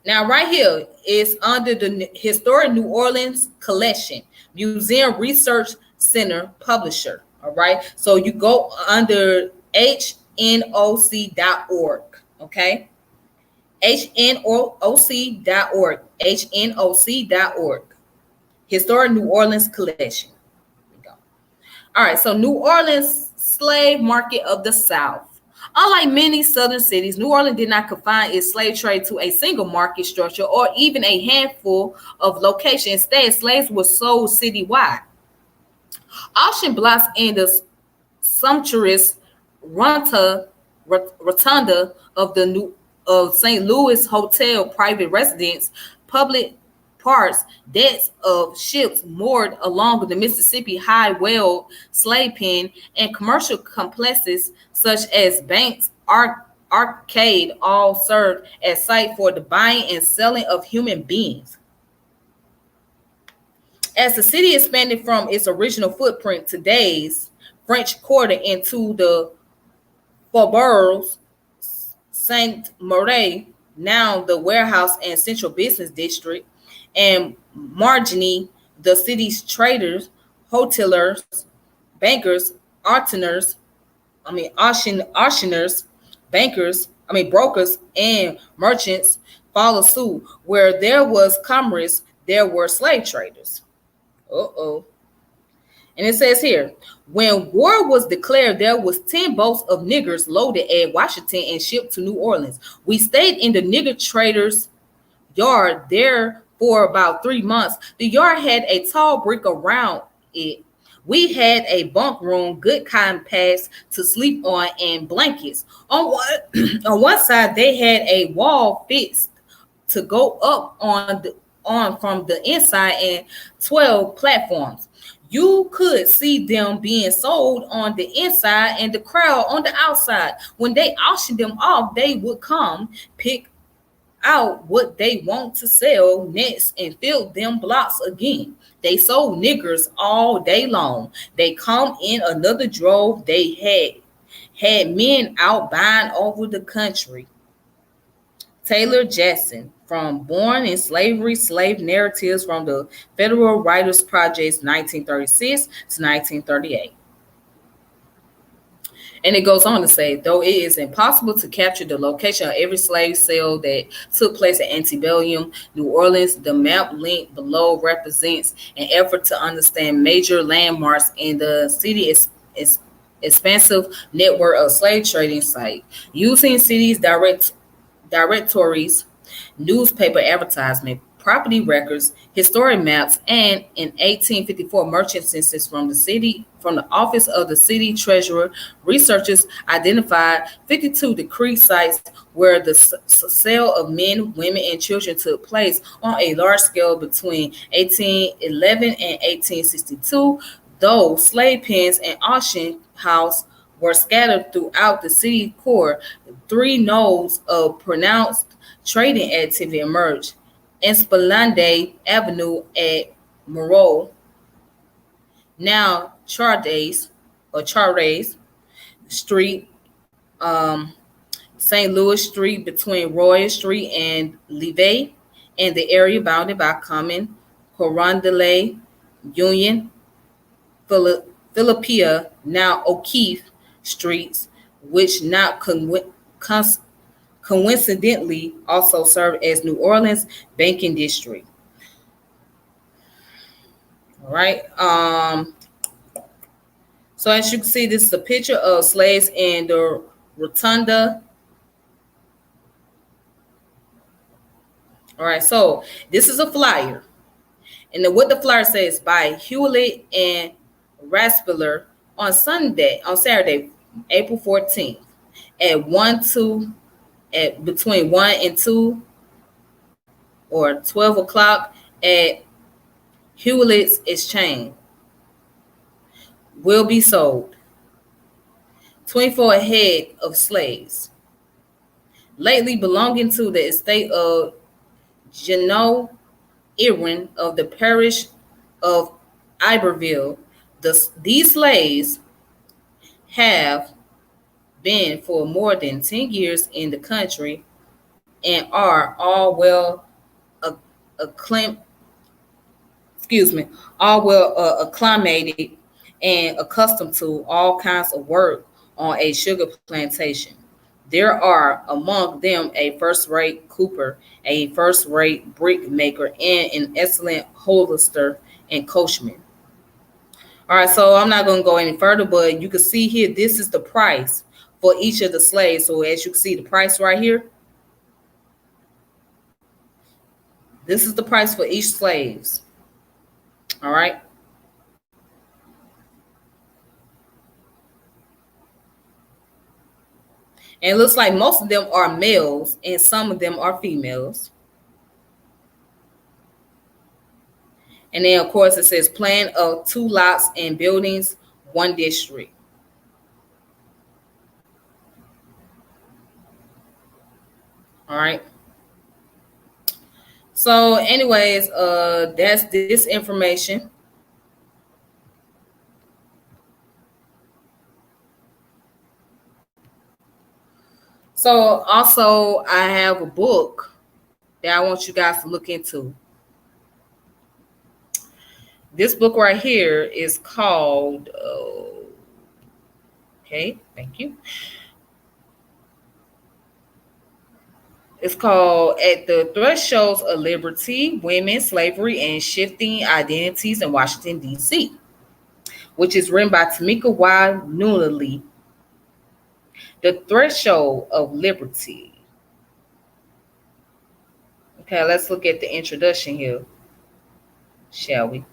Now, right here is under the Historic New Orleans Collection, Museum Research Center Publisher. All right. So you go under hnoc.org. Okay. hnoc.org. hnoc.org. Historic New Orleans Collection. There we go. All right. So New Orleans slave market of the South. Unlike many southern cities, New Orleans did not confine its slave trade to a single market structure or even a handful of locations. Instead, slaves were sold citywide. Auction blocks in the sumptuous Rotunda, Rotunda of the New of St. Louis Hotel private residence, public parks, decks of ships moored along the Mississippi high whale slave pen, and commercial complexes such as banks, arcade, all served as site for the buying and selling of human beings. As the city expanded from its original footprint, today's French Quarter, into the faubourgs Saint Marie, now the warehouse and central business district, and Marginy, the city's traders, hotelers, bankers, auctioneers, auctioneers, bankers, brokers, and merchants follow suit. Where there was commerce, there were slave traders. Uh-oh. And it says here, when war was declared, there was 10 boats of niggers loaded at Washington and shipped to New Orleans. We stayed in the nigger traders' yard there for about 3 months. The yard had a tall brick around it. We had a bunk room, good cotton pads to sleep on, and blankets. On one side, they had a wall fixed to go up on from the inside, and 12 platforms. You could see them being sold on the inside and the crowd on the outside. When they auctioned them off, they would come pick out what they want to sell next and fill them blocks again. They sold niggers all day long. They come in another drove. They had men out buying over the country. Taylor Jackson, from Born in Slavery, Slave Narratives from the Federal Writers Project, 1936 to 1938. And it goes on to say, though it is impossible to capture the location of every slave sale that took place at antebellum New Orleans, the map linked below represents an effort to understand major landmarks in the city's expansive network of slave trading sites, using cities directories, newspaper advertisement, property records, historic maps, and in 1854 merchant census from the office of the city treasurer. Researchers identified 52 decree sites where the sale of men, women, and children took place on a large scale between 1811 and 1862, though slave pens and auction house were scattered throughout the city core. 3 nodes of pronounced trading activity emerged: Esplanade Avenue at Moreau, now Chardes Street, St. Louis Street between Royal Street and Levee, and the area bounded by Common, Corondale, Union, Philippia, now O'Keefe Streets, which now coincidentally also served as New Orleans banking district. All right. So as you can see, this is a picture of slaves in the rotunda. All right. So this is a flyer, and what the flyer says by Hewlett and Raspiller on Saturday, April 14th, between 1 and 2 or 12 o'clock at Hewlett's Exchange will be sold 24 head of slaves lately belonging to the estate of Geno Irwin of the parish of Iberville. These slaves have been for more than 10 years in the country and are all well acclimated and accustomed to all kinds of work on a sugar plantation. There are among them a first-rate cooper, a first-rate brick maker, and an excellent holster and coachman. All right, so I'm not going to go any further, but you can see here, this is the price for each of the slaves. So as you can see, the price right here, this is the price for each slaves. All right. And it looks like most of them are males and some of them are females. And then, of course, it says plan of 2 lots and buildings, 1 district. All right. So, anyways, that's this information. So, also, I have a book that I want you guys to look into. This book right here is called, okay, thank you. It's called At the Thresholds of Liberty, Women, Slavery, and Shifting Identities in Washington, D.C., which is written by Tamika Y. Nunnally. The Threshold of Liberty. Okay, let's look at the introduction here, shall we?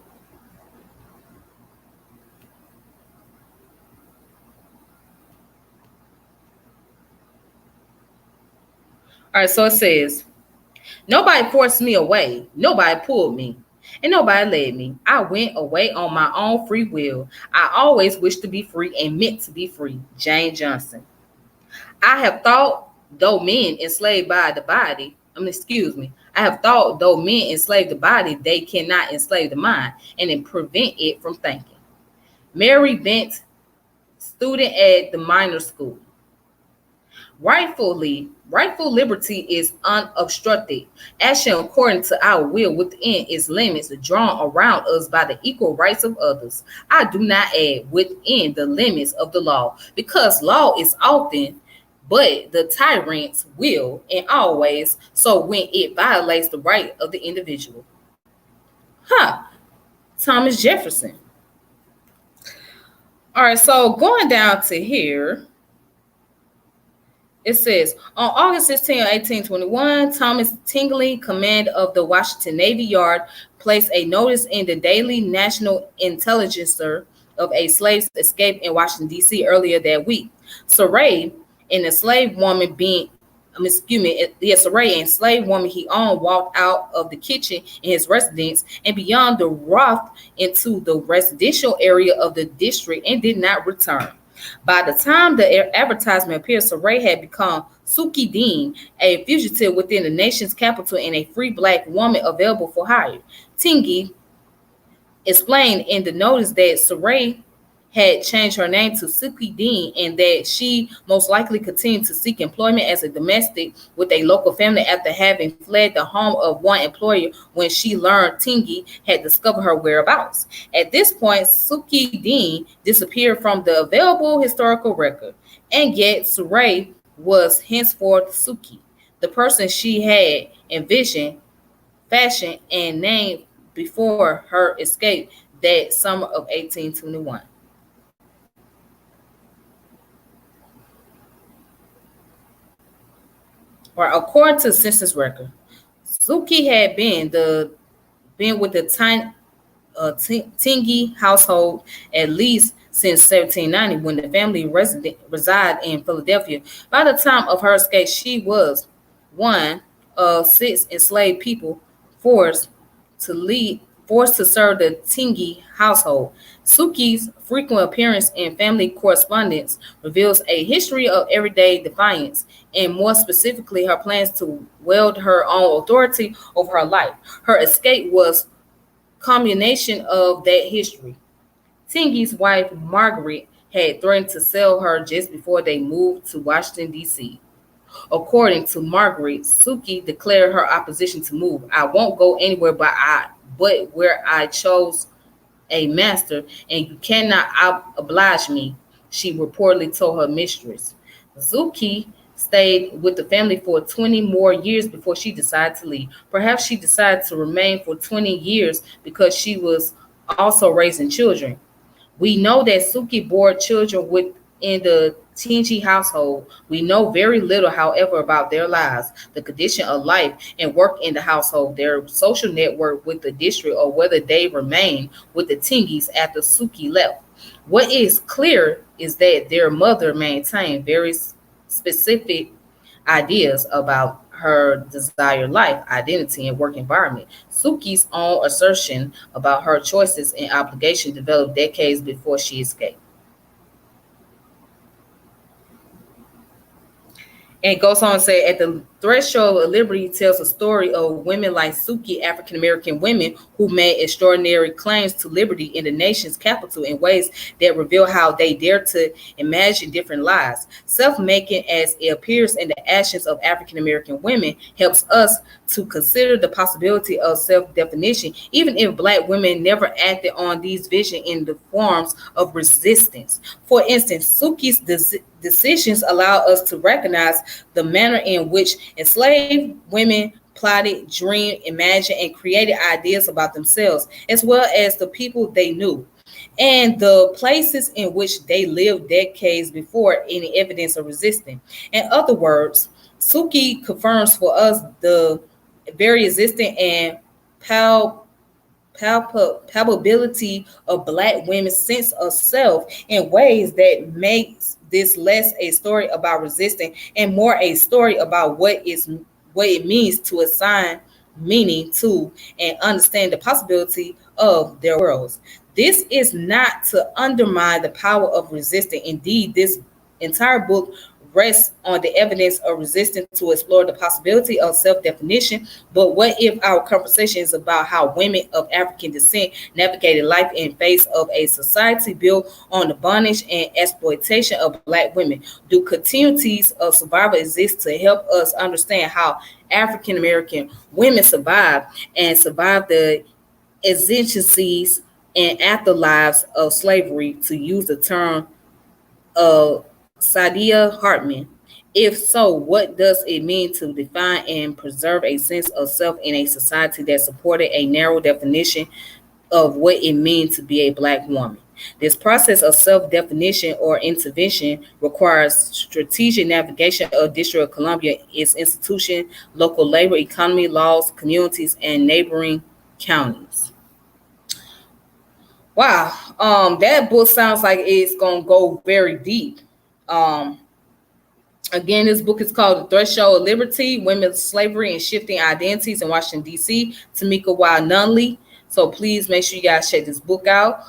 All right, so it says, nobody forced me away. Nobody pulled me. And nobody led me. I went away on my own free will. I always wished to be free and meant to be free. Jane Johnson. I have thought, though men enslaved by the body, I have thought, though men enslave the body, they cannot enslave the mind and then prevent it from thinking. Mary Bent, student at the minor school. Rightful liberty is unobstructed, action according to our will within its limits drawn around us by the equal rights of others. I do not add within the limits of the law, because law is often but the tyrant's will and always so when it violates the right of the individual. Thomas Jefferson. All right, so going down to here, it says, on August 16, 1821, Thomas Tingley, command of the Washington Navy Yard, placed a notice in the Daily National Intelligencer of a slave's escape in Washington, D.C. earlier that week. Saray, an enslaved woman Saray, an enslaved woman he owned, walked out of the kitchen in his residence and beyond the Roth into the residential area of the district and did not return. By the time the advertisement appeared, Saray had become Suki Dean, a fugitive within the nation's capital and a free black woman available for hire. Tingy explained in the notice that Saray had changed her name to Suki Dean and that she most likely continued to seek employment as a domestic with a local family after having fled the home of one employer when she learned Tingy had discovered her whereabouts. At this point, Suki Dean disappeared from the available historical record, and yet Saray was henceforth Suki, the person she had envisioned, fashioned, and named before her escape that summer of 1821. Or according to the census record, Suki had been with the Tingy household at least since 1790, when the family resided in Philadelphia. By the time of her escape, she was one of 6 enslaved people forced to serve the Tingy household. Suki's frequent appearance in family correspondence reveals a history of everyday defiance, and more specifically, her plans to wield her own authority over her life. Her escape was culmination of that history. Tingy's wife, Margaret, had threatened to sell her just before they moved to Washington, D.C. According to Margaret, Suki declared her opposition to move. I won't go anywhere but where I chose a master, and you cannot oblige me, she reportedly told her mistress. Suki stayed with the family for 20 more years before she decided to leave. Perhaps she decided to remain for 20 years because she was also raising children. We know that Suki bore children within the TNG household. We know very little, however, about their lives, the condition of life and work in the household, their social network with the district, or whether they remain with the Tingis after Suki left. What is clear is that their mother maintained very specific ideas about her desired life, identity, and work environment. Suki's own assertion about her choices and obligation developed decades before she escaped. And goes on to say, at the threshold of liberty tells a story of women like Suki, African American women who made extraordinary claims to liberty in the nation's capital in ways that reveal how they dare to imagine different lives. Self-making, as it appears in the actions of African American women, helps us to consider the possibility of self-definition, even if Black women never acted on these visions in the forms of resistance. For instance, Suki's decisions allow us to recognize the manner in which enslaved women plotted, dreamed, imagined, and created ideas about themselves, as well as the people they knew, and the places in which they lived decades before any evidence of resistance. In other words, Suki confirms for us the very existence and palpability of Black women's sense of self in ways that makes this less a story about resistance and more a story about what it means to assign meaning to and understand the possibility of their worlds. This is not to undermine the power of resistance. Indeed, this entire book rests on the evidence of resistance to explore the possibility of self-definition. But what if our conversation is about how women of African descent navigated life in face of a society built on the bondage and exploitation of Black women? Do continuities of survival exist to help us understand how African American women survive the exigencies and afterlives of slavery, to use the term of Saidiya Hartman? If so, what does it mean to define and preserve a sense of self in a society that supported a narrow definition of what it means to be a Black woman? This process of self-definition or intervention requires strategic navigation of District of Columbia, its institution, local labor, economy, laws, communities, and neighboring counties. Wow, that book sounds like it's gonna go very deep. Um, Again, this book is called The Threshold of Liberty: Women's Slavery and Shifting Identities in Washington, D.C. Tamika Y. Nunley. So please make sure you guys check this book out.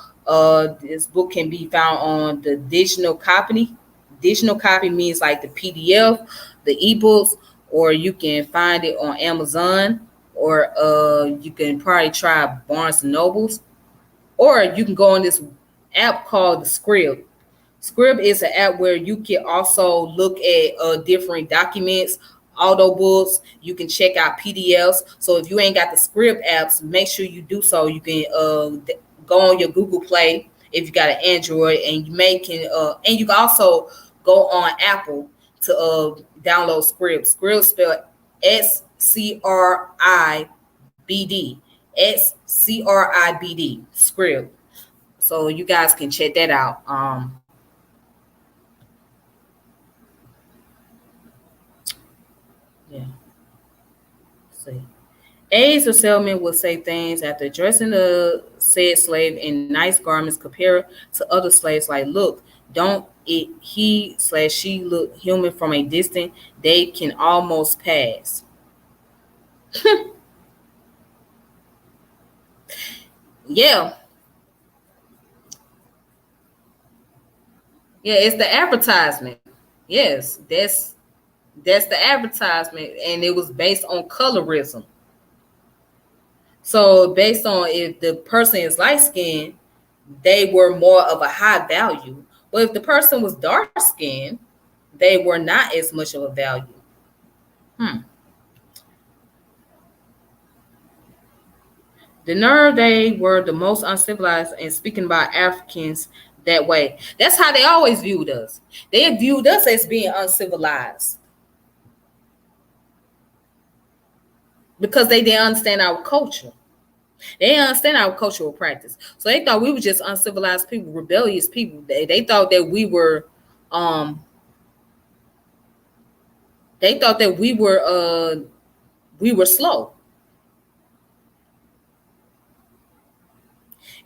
This book can be found on the digital copy. Digital copy means like the PDF, the ebooks, or you can find it on Amazon, or you can probably try Barnes and Nobles, or you can go on this app called the Scrib. Scrib is an app where you can also look at different documents, audio books. You can check out PDFs. So if you ain't got the Scrib apps, make sure you do so. You can go on your Google Play if you got an Android, and and you can also go on Apple to download Scrib. Scrib spelled SCRIBD. SCRIBD. Scrib. So you guys can check that out. Yeah. See. Aides or salesmen will say things after dressing the said slave in nice garments compared to other slaves, like, look, don't it he/she look human from a distance? They can almost pass. Yeah. Yeah, it's the advertisement. Yes, that's the advertisement, and it was based on colorism. So based on if the person is light skinned, they were more of a high value. But if the person was dark skinned, they were not as much of a value. Hmm. The nerve, they were the most uncivilized, and speaking about Africans that way. That's how they always viewed us. They viewed us as being uncivilized because they didn't understand our culture. They didn't understand our cultural practice. So they thought we were just uncivilized people, rebellious people. They thought that we were They thought that we were slow.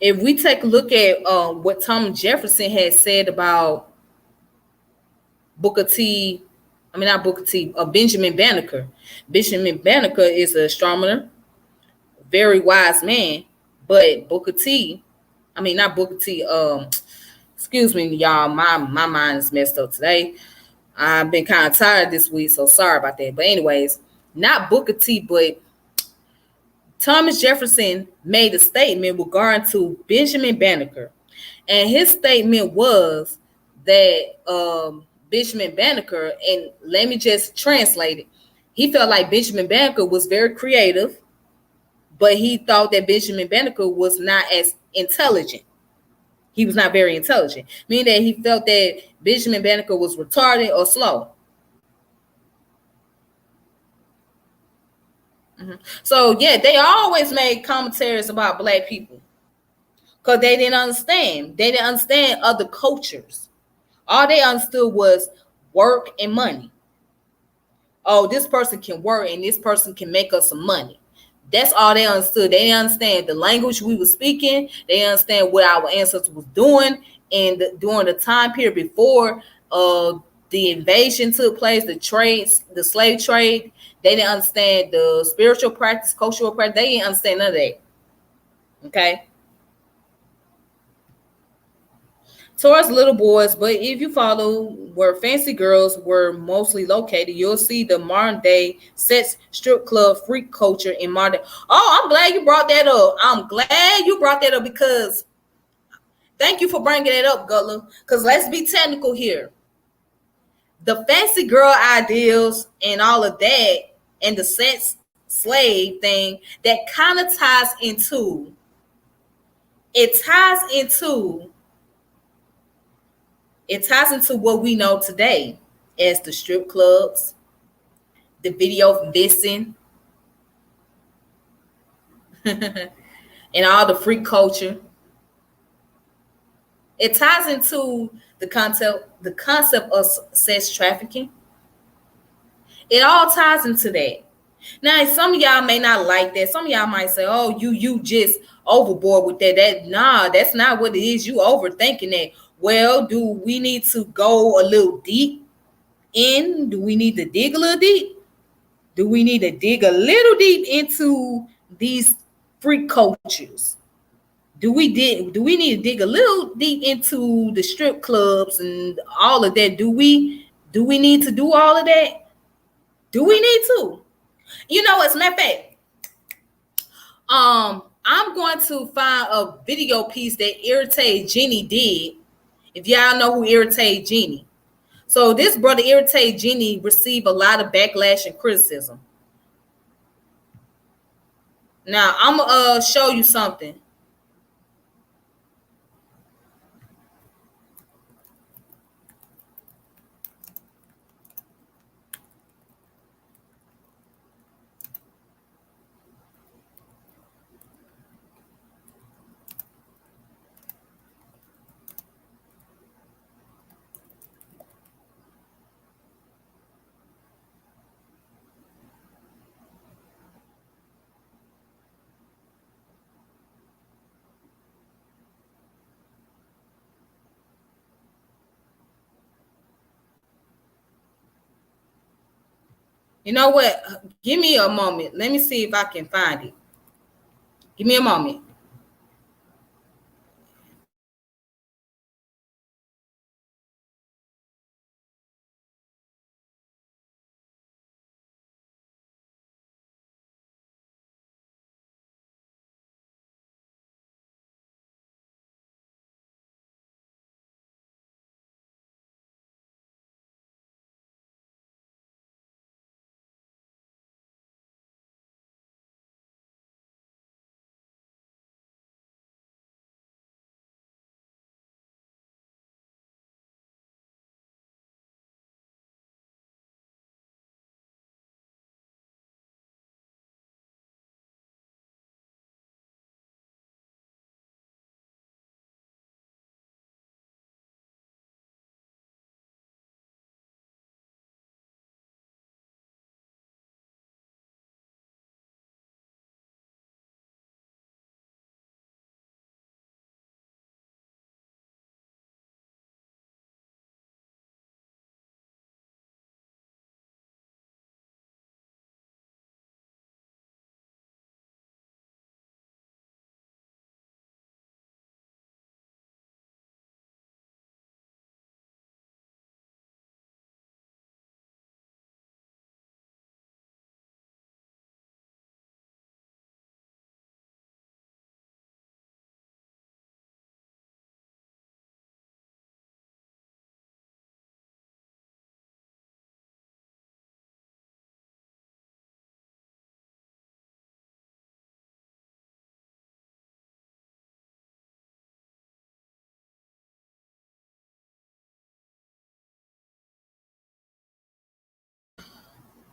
If we take a look at what Thomas Jefferson had said about Booker T, I mean not Booker T, Benjamin Banneker. Benjamin Banneker is an astronomer, very wise man, but Booker T, I mean not Booker T, excuse me, y'all, my mind is messed up today. I've been kind of tired this week, so sorry about that. But anyways, not Booker T, but Thomas Jefferson made a statement regarding to Benjamin Banneker, and his statement was that Benjamin Banneker, and let me just translate it. He felt like Benjamin Banneker was very creative, but he thought that Benjamin Banneker was not as intelligent. He was not very intelligent, meaning that he felt that Benjamin Banneker was retarded or slow. So yeah, they always made commentaries about black people because they didn't understand. They didn't understand other cultures. All they understood was work and money. Oh, this person can work and this person can make us some money. That's all they understood. They didn't understand the language we were speaking. They didn't understand what our ancestors was doing and during the time period before the invasion took place, the trades, the slave trade. They didn't understand the spiritual practice, cultural practice. They didn't understand none of that. Okay. Towards little boys, but if you follow where fancy girls were mostly located, you'll see the modern day sex strip club freak culture in modern. Oh, I'm glad you brought that up. I'm glad you brought that up because thank you for bringing it up, Gutler. Because let's be technical here. The fancy girl ideals and all of that, and the sex slave thing that kind of it ties into it ties into what we know today as the strip clubs, the video vixen, and all the freak culture. It ties into the concept of sex trafficking. It all ties into that. Now, some of y'all may not like that. Some of y'all might say, "Oh, you just overboard with that." That's not what it is. You overthinking that. Well, do we need to go a little deep in? Do we need to dig a little deep? Do we need to dig a little deep into these freak cultures? Do we need to dig a little deep into the strip clubs and all of that? Do we need to do all of that? Do we need to? As a matter of fact, I'm going to find a video piece that Irritate Genie did. If y'all know who Irritate Genie. So this brother Irritate Genie received a lot of backlash and criticism. Now I'm gonna show you something. You know what? Give me a moment. Let me see if I can find it. Give me a moment.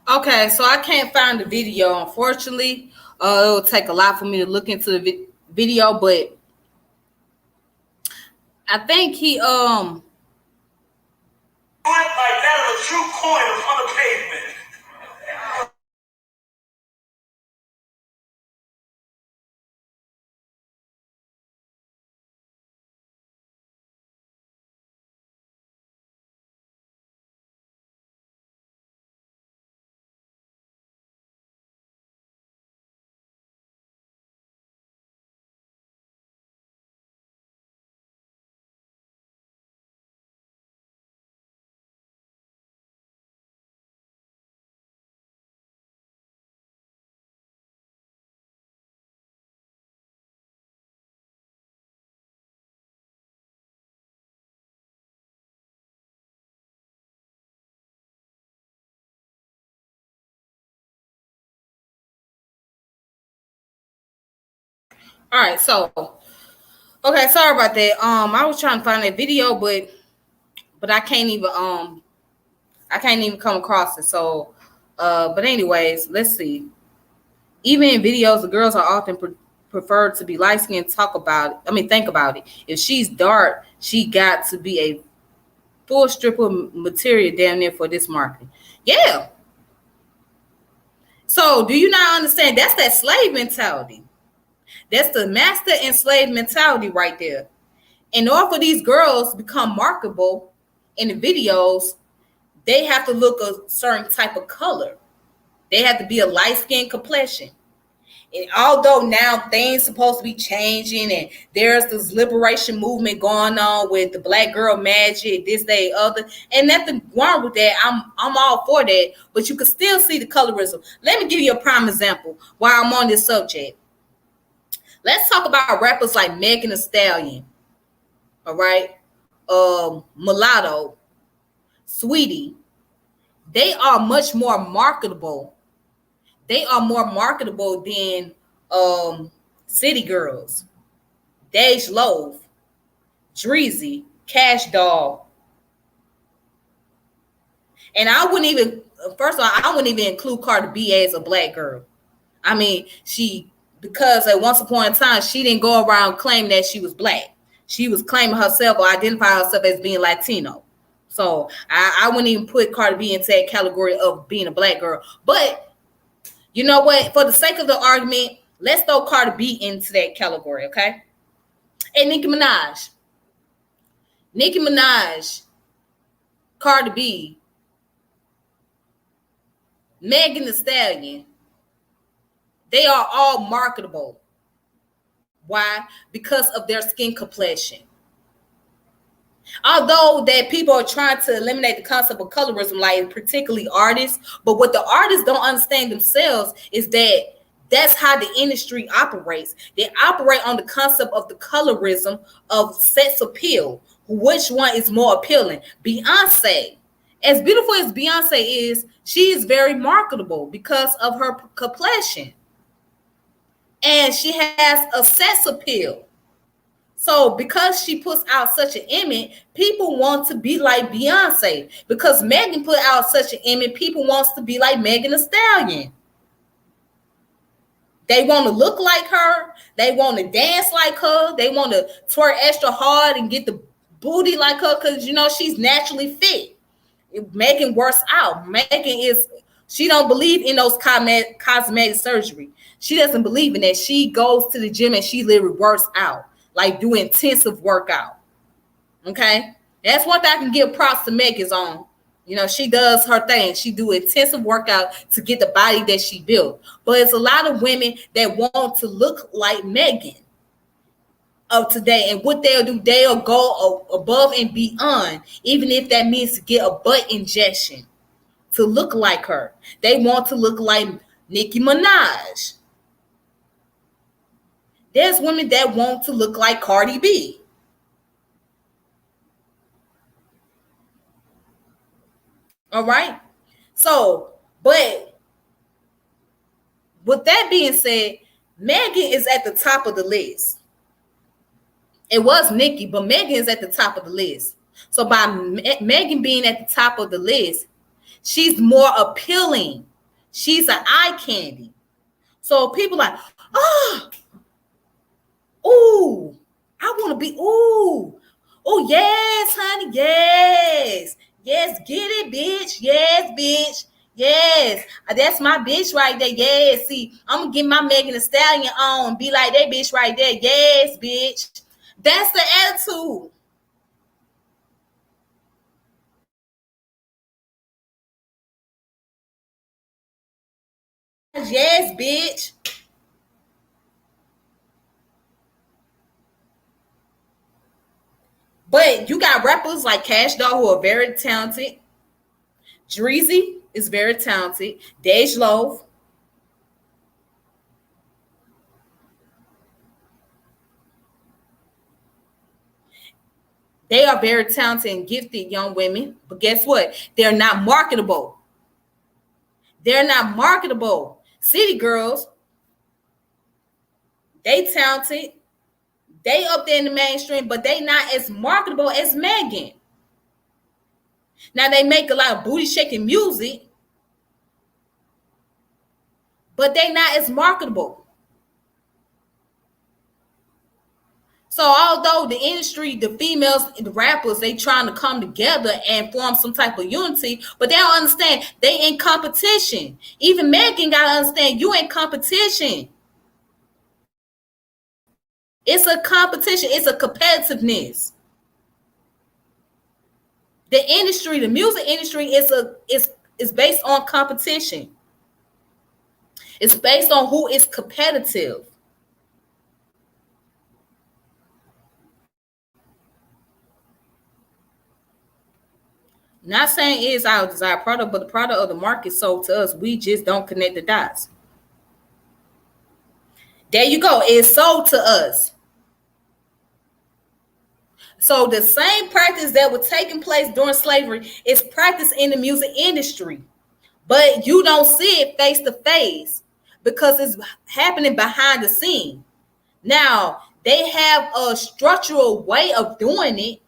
Okay, so I can't find the video, unfortunately. It'll take a lot for me to look into the video, but I think he like that of a true coin upon a pavement. All right, so okay, sorry about that. I was trying to find that video, but I can't even come across it. So, but anyways, let's see. Even in videos, the girls are often preferred to be light skinned. Talk about it. I mean, think about it. If she's dark, she got to be a full strip of material down there for this market. Yeah. So, do you not understand? That's that slave mentality. That's the master and slave mentality right there. In order for these girls to become marketable in the videos, they have to look a certain type of color. They have to be a light skinned complexion. And although now things supposed to be changing and there's this liberation movement going on with the black girl magic, this, that, other, and nothing wrong with that. I'm all for that, but you can still see the colorism. Let me give you a prime example while I'm on this subject. Let's talk about rappers like Megan Thee Stallion, all right, Mulatto, Sweetie. They are much more marketable. They are more marketable than City Girls, Dej Loaf, Dreezy, Cash Doll. And I wouldn't even, first of all, I wouldn't even include Cardi B as a black girl. I mean, because at once upon a time, she didn't go around claiming that she was black. She was claiming herself or identifying herself as being Latino. So I wouldn't even put Cardi B into that category of being a black girl. But you know what? For the sake of the argument, let's throw Cardi B into that category, okay? And Nicki Minaj, Cardi B, Megan Thee Stallion, they are all marketable. Why? Because of their skin complexion. Although that people are trying to eliminate the concept of colorism, like particularly artists, but what the artists don't understand themselves is that that's how the industry operates. They operate on the concept of the colorism of sex appeal. Which one is more appealing? Beyonce, as beautiful as Beyonce is, she is very marketable because of her complexion. And she has a sex appeal. So because she puts out such an image, people want to be like Beyonce. Because Megan put out such an image, people wants to be like Megan Thee Stallion. They want to look like her. They want to dance like her. They want to twerk extra hard and get the booty like her because, you know, she's naturally fit. Megan works out. She don't believe in those cosmetic surgery. She doesn't believe in that. She goes to the gym and she literally works out, like do intensive workout. Okay? That's one thing I can give props to Megan's on. You know, she does her thing. She do intensive workout to get the body that she built. But it's a lot of women that want to look like Megan of today. And what they'll do, they'll go above and beyond, even if that means to get a butt injection to look like her. They want to look like Nicki Minaj. There's women that want to look like Cardi B. All right. So, but with that being said, Megan is at the top of the list. It was Nicki, but Megan is at the top of the list. So by Megan being at the top of the list, she's more appealing She's an eye candy. So people like, oh, ooh, I want to be, ooh, oh, yes, honey, yes. Yes, get it, bitch. Yes, bitch. Yes, that's my bitch right there. Yes, see, I'm gonna get my Megan Thee Stallion on, be like that bitch right there. Yes, bitch. That's the attitude. Yes, bitch. But you got rappers like Cash Doll who are very talented. Dreezy is very talented. Dej Loaf. They are very talented and gifted young women. But guess what? They're not marketable. They're not marketable. City girls, they talented. They up there in the mainstream, but they not as marketable as Megan. Now they make a lot of booty shaking music, but they not as marketable. So although the industry, the females, the rappers, they trying to come together and form some type of unity, but they don't understand they in competition. Even Megan gotta understand you in competition. It's a competition. It's a competitiveness. The industry, the music industry, is based on competition. It's based on who is competitive. Not saying it is our desired product, but the product of the market sold to us. We just don't connect the dots. There you go. It's sold to us. So the same practice that was taking place during slavery is practiced in the music industry, but you don't see it face to face because it's happening behind the scene. Now they have a structural way of doing it.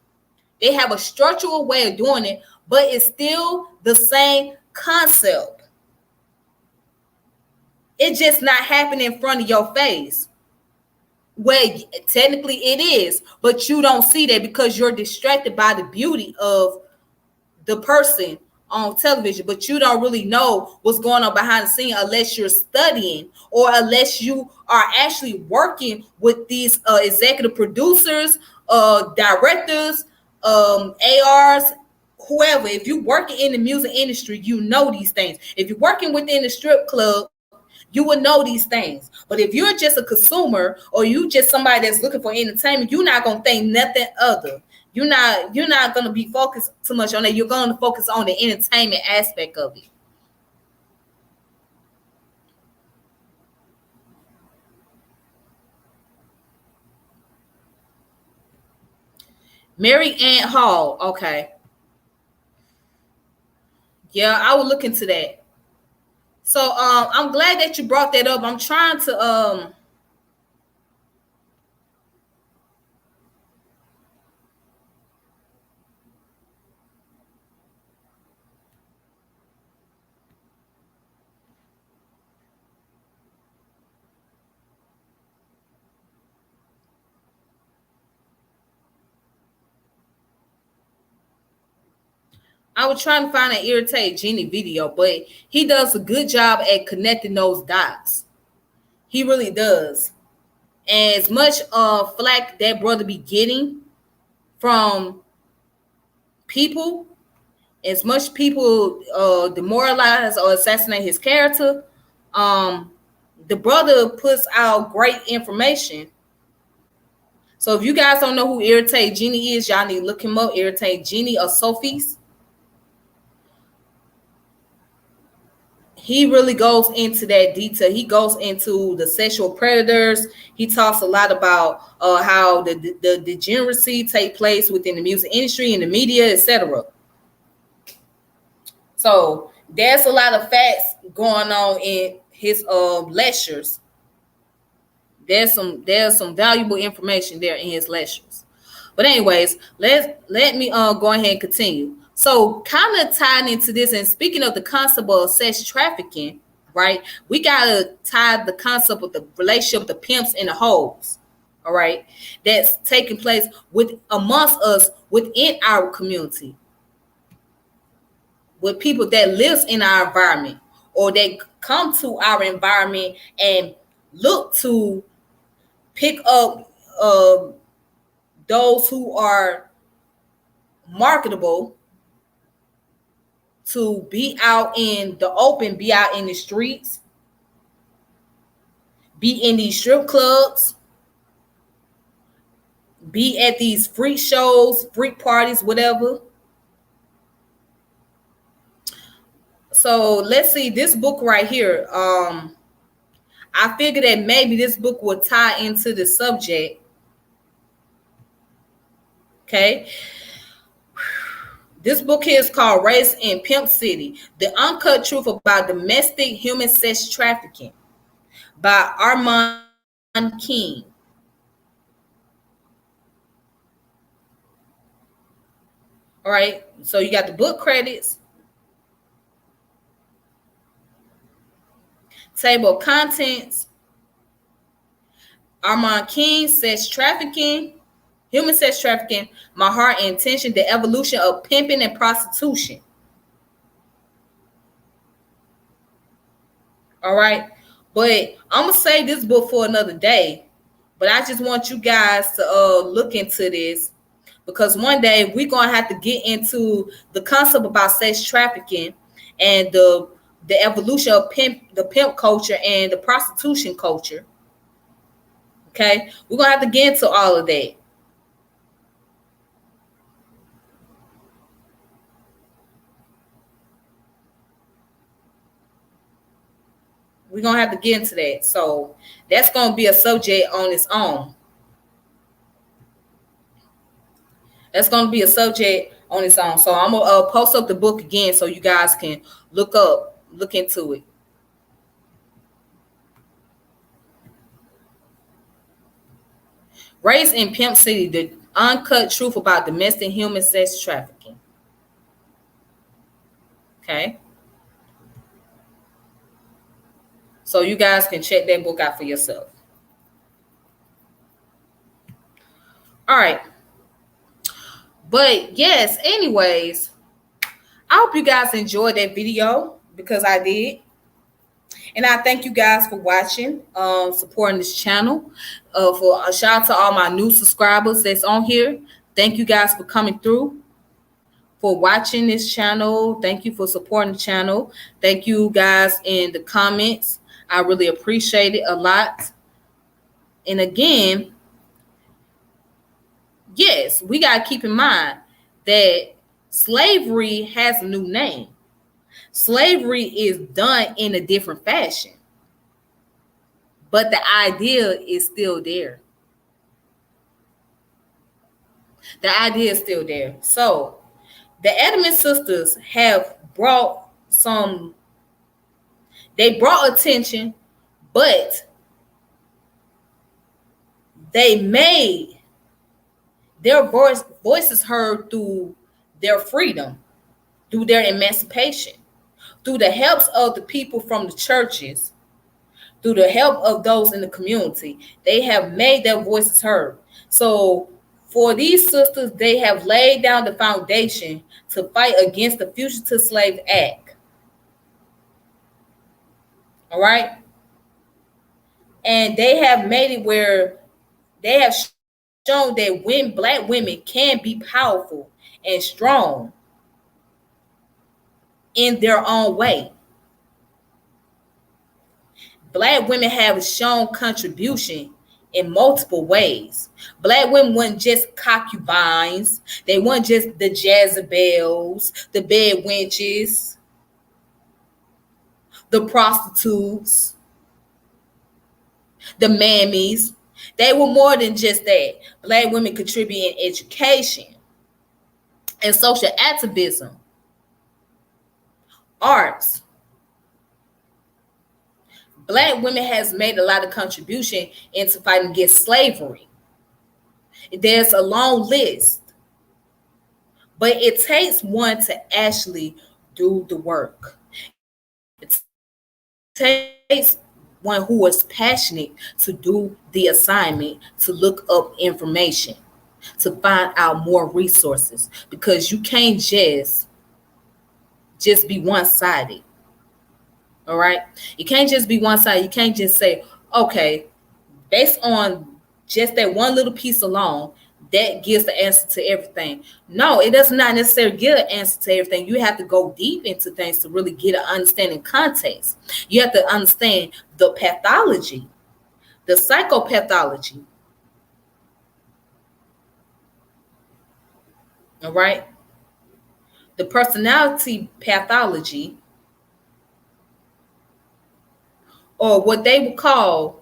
They have a structural way of doing it, but it's still the same concept. It's just not happening in front of your face. Well, technically it is, but you don't see that because you're distracted by the beauty of the person on television, but you don't really know what's going on behind the scene unless you're studying or unless you are actually working with these executive producers, directors, ARs, whoever. If you're working in the music industry, you know these things. If you're working within the strip club, you would know these things. But if you're just a consumer or you just somebody that's looking for entertainment, you're not gonna think nothing other. You're not gonna be focused too much on that. You're gonna focus on the entertainment aspect of it. Mary Ann Hall. Okay. Yeah, I will look into that. So I'm glad that you brought that up. I'm trying to I was trying to find an irritate Genie video, but he does a good job at connecting those dots. He really does. And as much flack that brother be getting from people, as much people demoralize or assassinate his character, um, the brother puts out great information. So if you guys don't know who Irritate Genie is, y'all need to look him up. Irritate Genie or Sophie's. He really goes into that detail. He goes into the sexual predators. He talks a lot about how the degeneracy take place within the music industry and the media, etc. So there's a lot of facts going on in his lectures. There's some valuable information there in his lectures. But anyways, let me go ahead and continue. So kind of tying into this and speaking of the concept of sex trafficking, right? We gotta tie the concept of the relationship, the pimps and the hoes, all right, that's taking place with amongst us within our community, with people that lives in our environment or that come to our environment and look to pick up those who are marketable to be out in the open, be out in the streets, be in these strip clubs, be at these freak shows, freak parties, whatever. So let's see this book right here. I figured that maybe this book will tie into the subject. Okay. This book here is called Race in Pimp City, The Uncut Truth About Domestic Human Sex Trafficking by Armand King. All right. So you got the book credits, table of contents, Armand King, sex trafficking, human sex trafficking, my heart and intention, the evolution of pimping and prostitution. All right. But I'm going to save this book for another day. But I just want you guys to look into this, because one day we're going to have to get into the concept about sex trafficking and the evolution of the pimp culture and the prostitution culture. Okay. We're going to have to get into all of that. We're going to have to get into that. So that's going to be a subject on its own. That's going to be a subject on its own. So I'm going to post up the book again so you guys can look into it. Race in Pimp City, the uncut truth about domestic human sex trafficking. Okay. So you guys can check that book out for yourself. All right. But yes, anyways, I hope you guys enjoyed that video, because I did. And I thank you guys for watching, supporting this channel. For a shout out to all my new subscribers that's on here. Thank you guys for coming through, for watching this channel. Thank you for supporting the channel. Thank you guys in the comments. I really appreciate it a lot. And again, yes, we got to keep in mind that slavery has a new name. Slavery is done in a different fashion, but the idea is still there. The idea is still there. So the Edmonson sisters have brought attention, but they made their voices heard through their freedom, through their emancipation, through the helps of the people from the churches, through the help of those in the community. They have made their voices heard. So for these sisters, they have laid down the foundation to fight against the Fugitive Slave Act. All right. And they have made it where they have shown that when Black women can be powerful and strong in their own way. Black women have shown contribution in multiple ways. Black women weren't just concubines. They weren't just the Jezebels, the bed wenches, the prostitutes, the mammies. They were more than just that. Black women contribute in education and social activism, arts. Black women has made a lot of contribution into fighting against slavery. There's a long list, but it takes one to actually do the work. It takes one who is passionate to do the assignment, to look up information, to find out more resources, because you can't just be one-sided. All right, you can't just be one-sided. You can't just say, okay, based on just that one little piece alone, that gives the answer to everything. No, it does not necessarily give an answer to everything. You have to go deep into things to really get an understanding context. You have to understand the pathology, the psychopathology. All right, the personality pathology, or what they would call,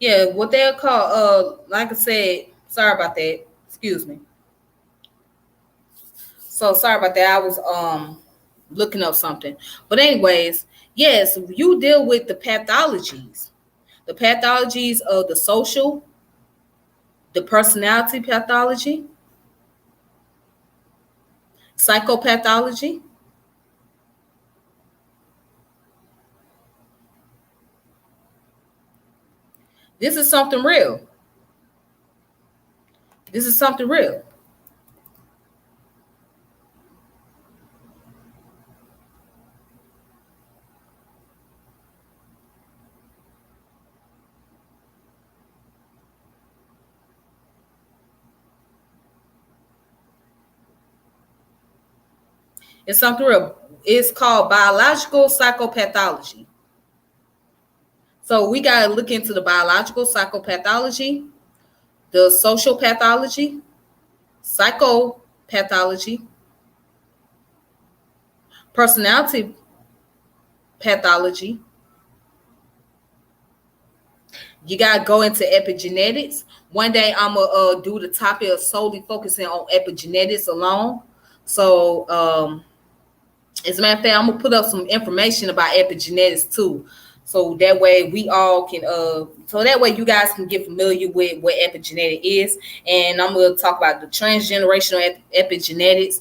yeah, what they'll call, like I said, sorry about that. Excuse me. So sorry about that. I was looking up something. But anyways, yes, you deal with the pathologies. The pathologies of the social, the personality pathology, psychopathology. This is something real. This is something real. It's something real. It's called biological psychopathology. So we got to look into the biological psychopathology, the social pathology, psychopathology, personality pathology. You got to go into epigenetics. One day I'm going to do the topic of solely focusing on epigenetics alone. So, as a matter of fact, I'm going to put up some information about epigenetics too. So that way we all can, so that way you guys can get familiar with what epigenetic is. And I'm going to talk about the transgenerational epigenetics.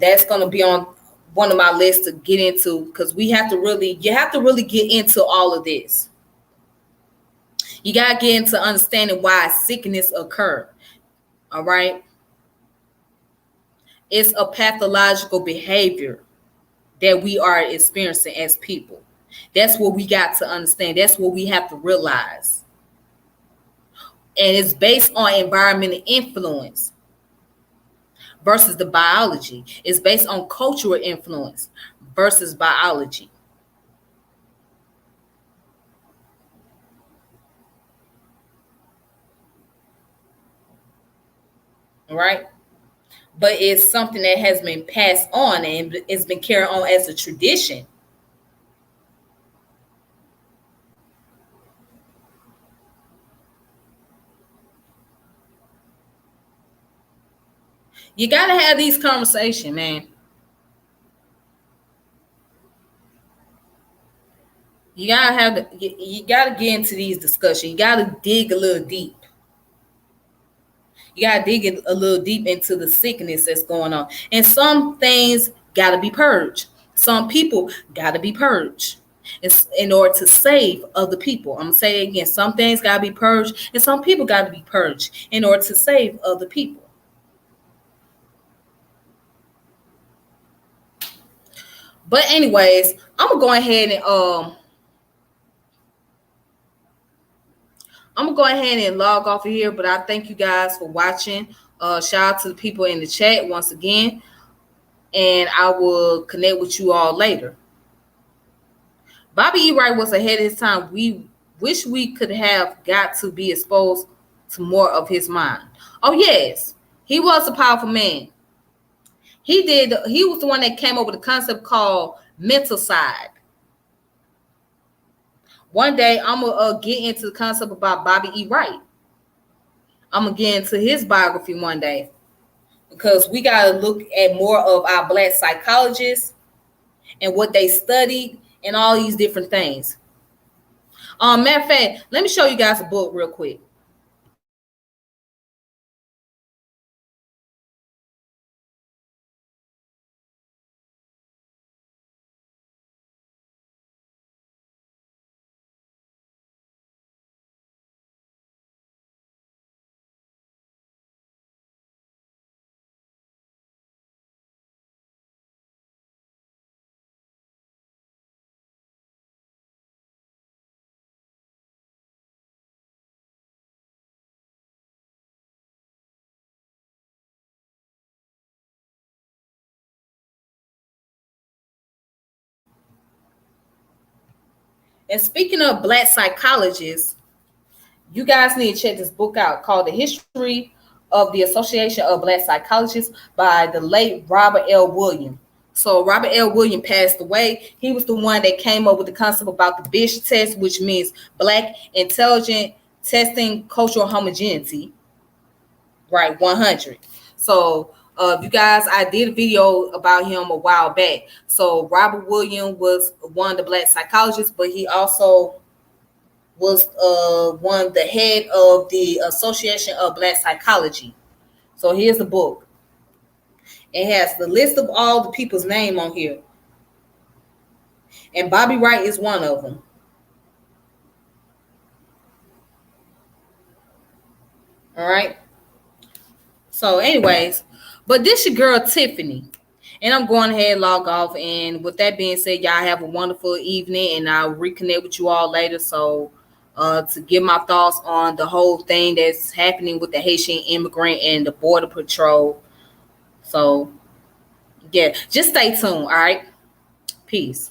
That's going to be on one of my lists to get into, because you have to really get into all of this. You got to get into understanding why sickness occur. All right. It's a pathological behavior that we are experiencing as people. That's what we got to understand. That's what we have to realize. And it's based on environmental influence versus the biology. It's based on cultural influence versus biology. All right. But it's something that has been passed on and it's been carried on as a tradition. You got to have these conversations, man. You gotta get into these discussions. You gotta dig a little deep. You gotta dig a little deep into the sickness that's going on. And some things gotta be purged. Some people gotta be purged. It's in order to save other people. I'm gonna say it again. Some things gotta be purged, and some people gotta be purged in order to save other people. But anyways, I'm gonna go ahead and log off of here. But I thank you guys for watching. Shout out to the people in the chat once again, and I will connect with you all later. Bobby E. Wright was ahead of his time. Wish we could have got to be exposed to more of his mind. Oh yes, he was a powerful man. He was the one that came up with a concept called mental side. One day I'm gonna get into the concept about Bobby E. Wright. I'm gonna get into his biography one day because we gotta look at more of our black psychologists and what they studied and all these different things. Matter of fact, let me show you guys a book real quick. And speaking of black psychologists, you guys need to check this book out called The History of the Association of Black Psychologists by the late Robert L. Williams. So Robert L. Williams passed away. He was the one that came up with the concept about the BISH test, which means Black Intelligent Testing Cultural Homogeneity, right? 100. So you guys, I did a video about him a while back. So Robert Williams was one of the black psychologists, but he also was one the head of the Association of Black Psychology. So here's the book. It has the list of all the people's name on here. And Bobby Wright is one of them. All right. So anyways, but this your girl Tiffany. And I'm going ahead and log off. And with that being said, y'all have a wonderful evening. And I'll reconnect with you all later. So to give my thoughts on the whole thing that's happening with the Haitian immigrant and the Border Patrol. So, yeah, just stay tuned. All right. Peace.